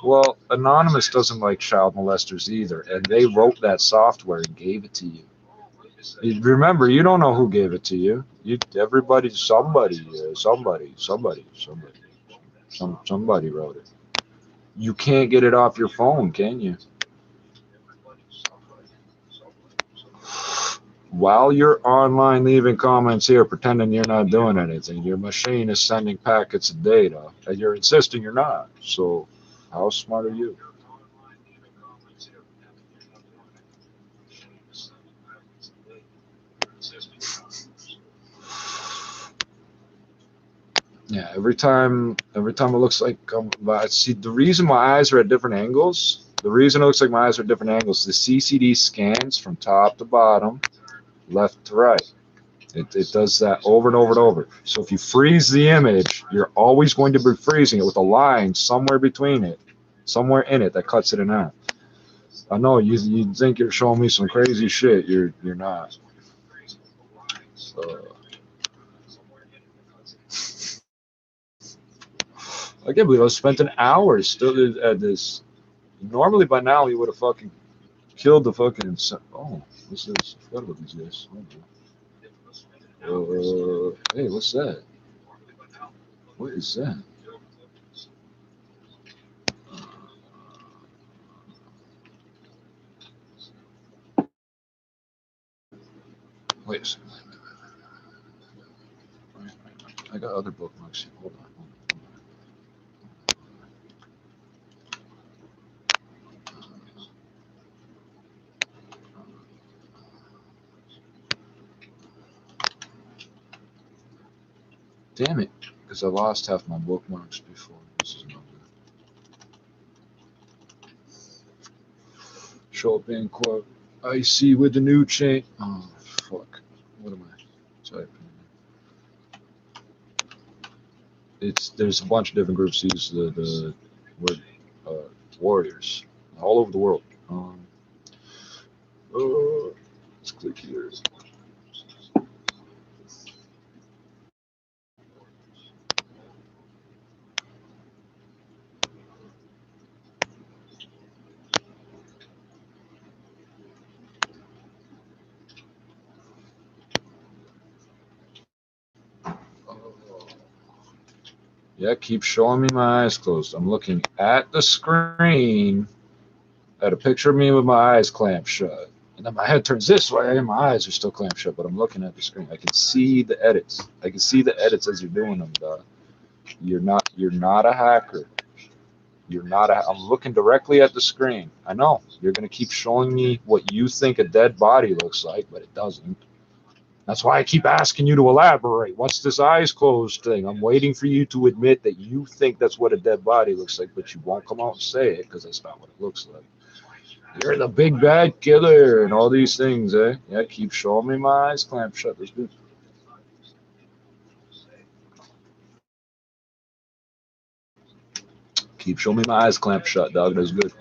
[SPEAKER 2] Well, Anonymous doesn't like child molesters either, and they wrote that software and gave it to you. Remember, you don't know who gave it to you. Somebody wrote it. You can't get it off your phone, can you? While you're online leaving comments here, pretending you're not doing anything, your machine is sending packets of data, and you're insisting you're not. So, how smart are you? Yeah, every time it looks like see, the reason my eyes are at different angles, the reason it looks like my eyes are at different angles, the CCD scans from top to bottom, left to right. It does that over and over and over. So if you freeze the image, you're always going to be freezing it with a line somewhere between it, somewhere in it that cuts it in half. I know you think you're showing me some crazy shit. You're not. I can't believe I spent an hour still at this. Normally by now he would have fucking killed the fucking. Oh, what's this? I forgot about these guys. Hey, what's that? What is that? Wait a second. I got other bookmarks here. Hold on. Damn it, because I lost half my bookmarks before. This is no good. Show up in quote. I see with the new chain. Oh, fuck. What am I typing? There's a bunch of different groups use the word warriors all over the world. Let's click here. Yeah, keep showing me my eyes closed. I'm looking at the screen at a picture of me with my eyes clamped shut. And then my head turns this way and my eyes are still clamped shut, but I'm looking at the screen. I can see the edits. I can see the edits as you're doing them, dog. You're not a hacker. I'm looking directly at the screen. I know. You're gonna keep showing me what you think a dead body looks like, but it doesn't. That's why I keep asking you to elaborate. What's this eyes closed thing? I'm waiting for you to admit that you think that's what a dead body looks like, but you won't come out and say it because that's not what it looks like. You're the big bad killer and all these things, eh? Yeah, keep showing me my eyes clamped shut. That's good. Keep showing me my eyes clamped shut, dog. That's good.